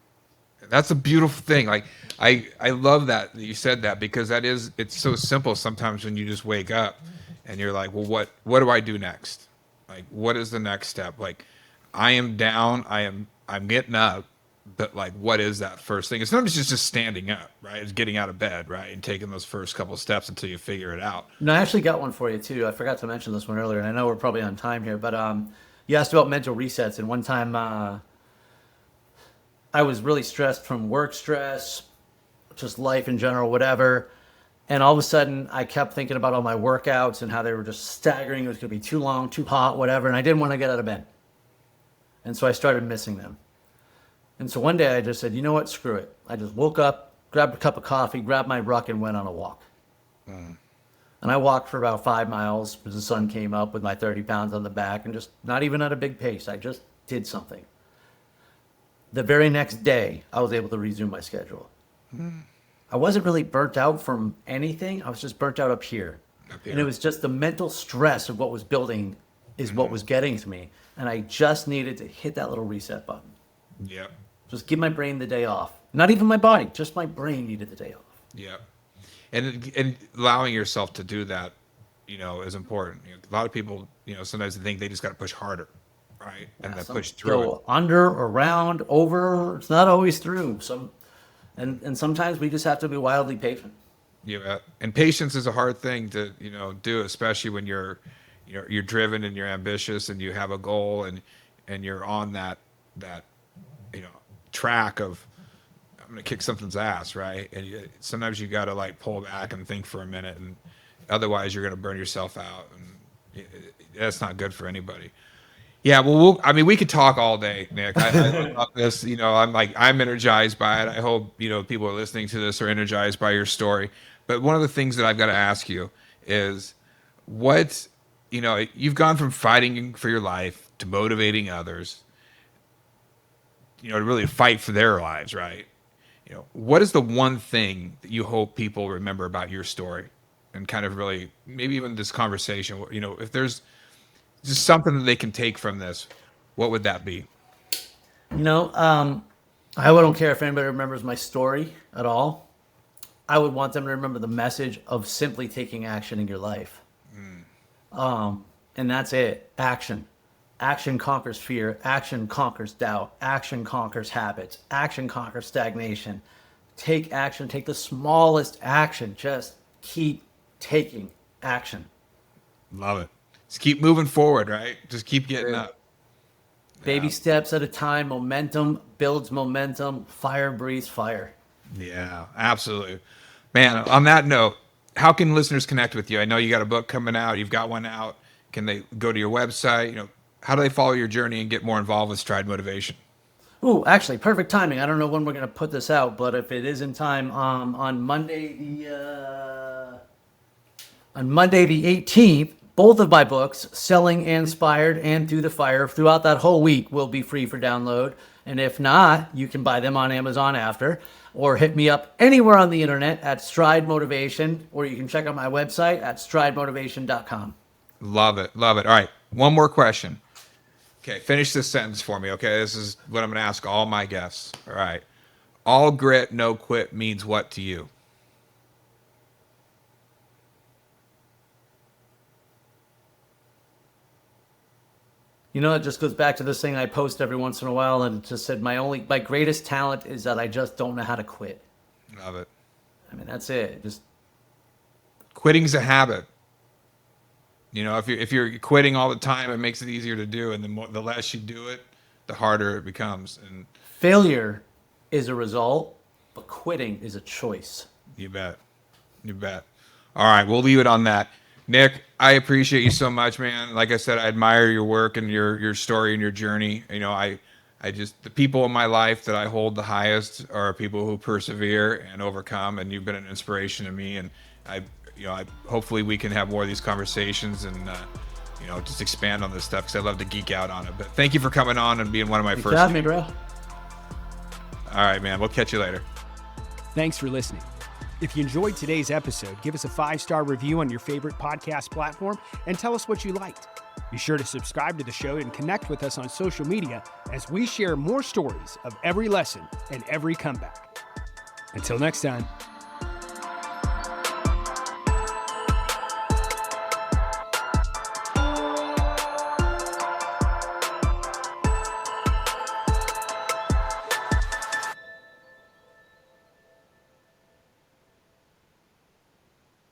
That's a beautiful thing. Like I love that you said that, because it's so simple sometimes when you just wake up and you're like, well, what do I do next? Like, what is the next step? Like, I am down, I'm getting up, but like, what is that first thing? It's not just standing up, right? It's getting out of bed, right? And taking those first couple of steps until you figure it out. No, I actually got one for you too. I forgot to mention this one earlier, and I know we're probably on time here, but you asked about mental resets, and one time I was really stressed from work stress, just life in general, whatever. And all of a sudden, I kept thinking about all my workouts and how they were just staggering. It was going to be too long, too hot, whatever. And I didn't want to get out of bed. And so I started missing them. And so one day I just said, you know what, screw it. I just woke up, grabbed a cup of coffee, grabbed my ruck, and went on a walk. And I walked for about 5 miles as the sun came up with my 30 pounds on the back, and just not even at a big pace. I just did something. The very next day, I was able to resume my schedule. I wasn't really burnt out from anything. I was just burnt out up here. And it was just the mental stress of what was building is what was getting to me. And I just needed to hit that little reset button. Yeah. Just give my brain the day off. Not even my body, just my brain needed the day off. Yeah. And allowing yourself to do that, is important. A lot of people, sometimes they think they just got to push harder. Right. And then push through it. Under, around, over. It's not always through. And sometimes we just have to be wildly patient. Yeah. And patience is a hard thing to, do, especially when you're driven and you're ambitious and you have a goal and you're on that track of, I'm going to kick something's ass. Right. And sometimes you got to pull back and think for a minute, and otherwise you're going to burn yourself out. And that's not good for anybody. Yeah, well, we could talk all day, Nick. I love this. I'm energized by it. I hope, people are listening to this are energized by your story. But one of the things that I've got to ask you is you've gone from fighting for your life to motivating others, to really fight for their lives, right? What is the one thing that you hope people remember about your story, and kind of really, maybe even this conversation, if there's just something that they can take from this, what would that be? I don't care if anybody remembers my story at all. I would want them to remember the message of simply taking action in your life. And that's it. Action. Action conquers fear. Action conquers doubt. Action conquers habits. Action conquers stagnation. Take action. Take the smallest action. Just keep taking action. Love it. Just keep moving forward, right? Just keep getting up. Baby steps at a time. Momentum builds momentum. Fire breathes fire. Yeah, absolutely. Man, on that note, how can listeners connect with you? I know you got a book coming out. You've got one out. Can they go to your website? How do they follow your journey and get more involved with Stride Motivation? Ooh, actually, perfect timing. I don't know when we're going to put this out, but if it is in time, on Monday the 18th, Both of my books, Selling Inspired and Through the Fire, throughout that whole week will be free for download. And if not, you can buy them on Amazon after, or hit me up anywhere on the internet at Stride Motivation, or you can check out my website at stridemotivation.com. Love it. Love it. All right. One more question. Okay. Finish this sentence for me. Okay. This is what I'm going to ask all my guests. All right. All grit, no quit means what to you? You know, it just goes back to this thing I post every once in a while, and just said my greatest talent is that I just don't know how to quit. Love it. I mean, that's it. Just Quitting's a habit. You know, if you're quitting all the time, it makes it easier to do, and the less you do it, the harder it becomes. And failure is a result, but quitting is a choice. you bet. You bet. All right, we'll leave it on that. Nick, I appreciate you so much, man. Like I said, I admire your work and your story and your journey. You know, I just, the people in my life that I hold the highest are people who persevere and overcome, and you've been an inspiration to me. And I hopefully we can have more of these conversations and just expand on this stuff, because I love to geek out on it. But thank you for coming on and being one of my first. Got me, bro. All right, man. We'll catch you later. Thanks for listening. If you enjoyed today's episode, give us a 5-star review on your favorite podcast platform and tell us what you liked. Be sure to subscribe to the show and connect with us on social media as we share more stories of every lesson and every comeback. Until next time.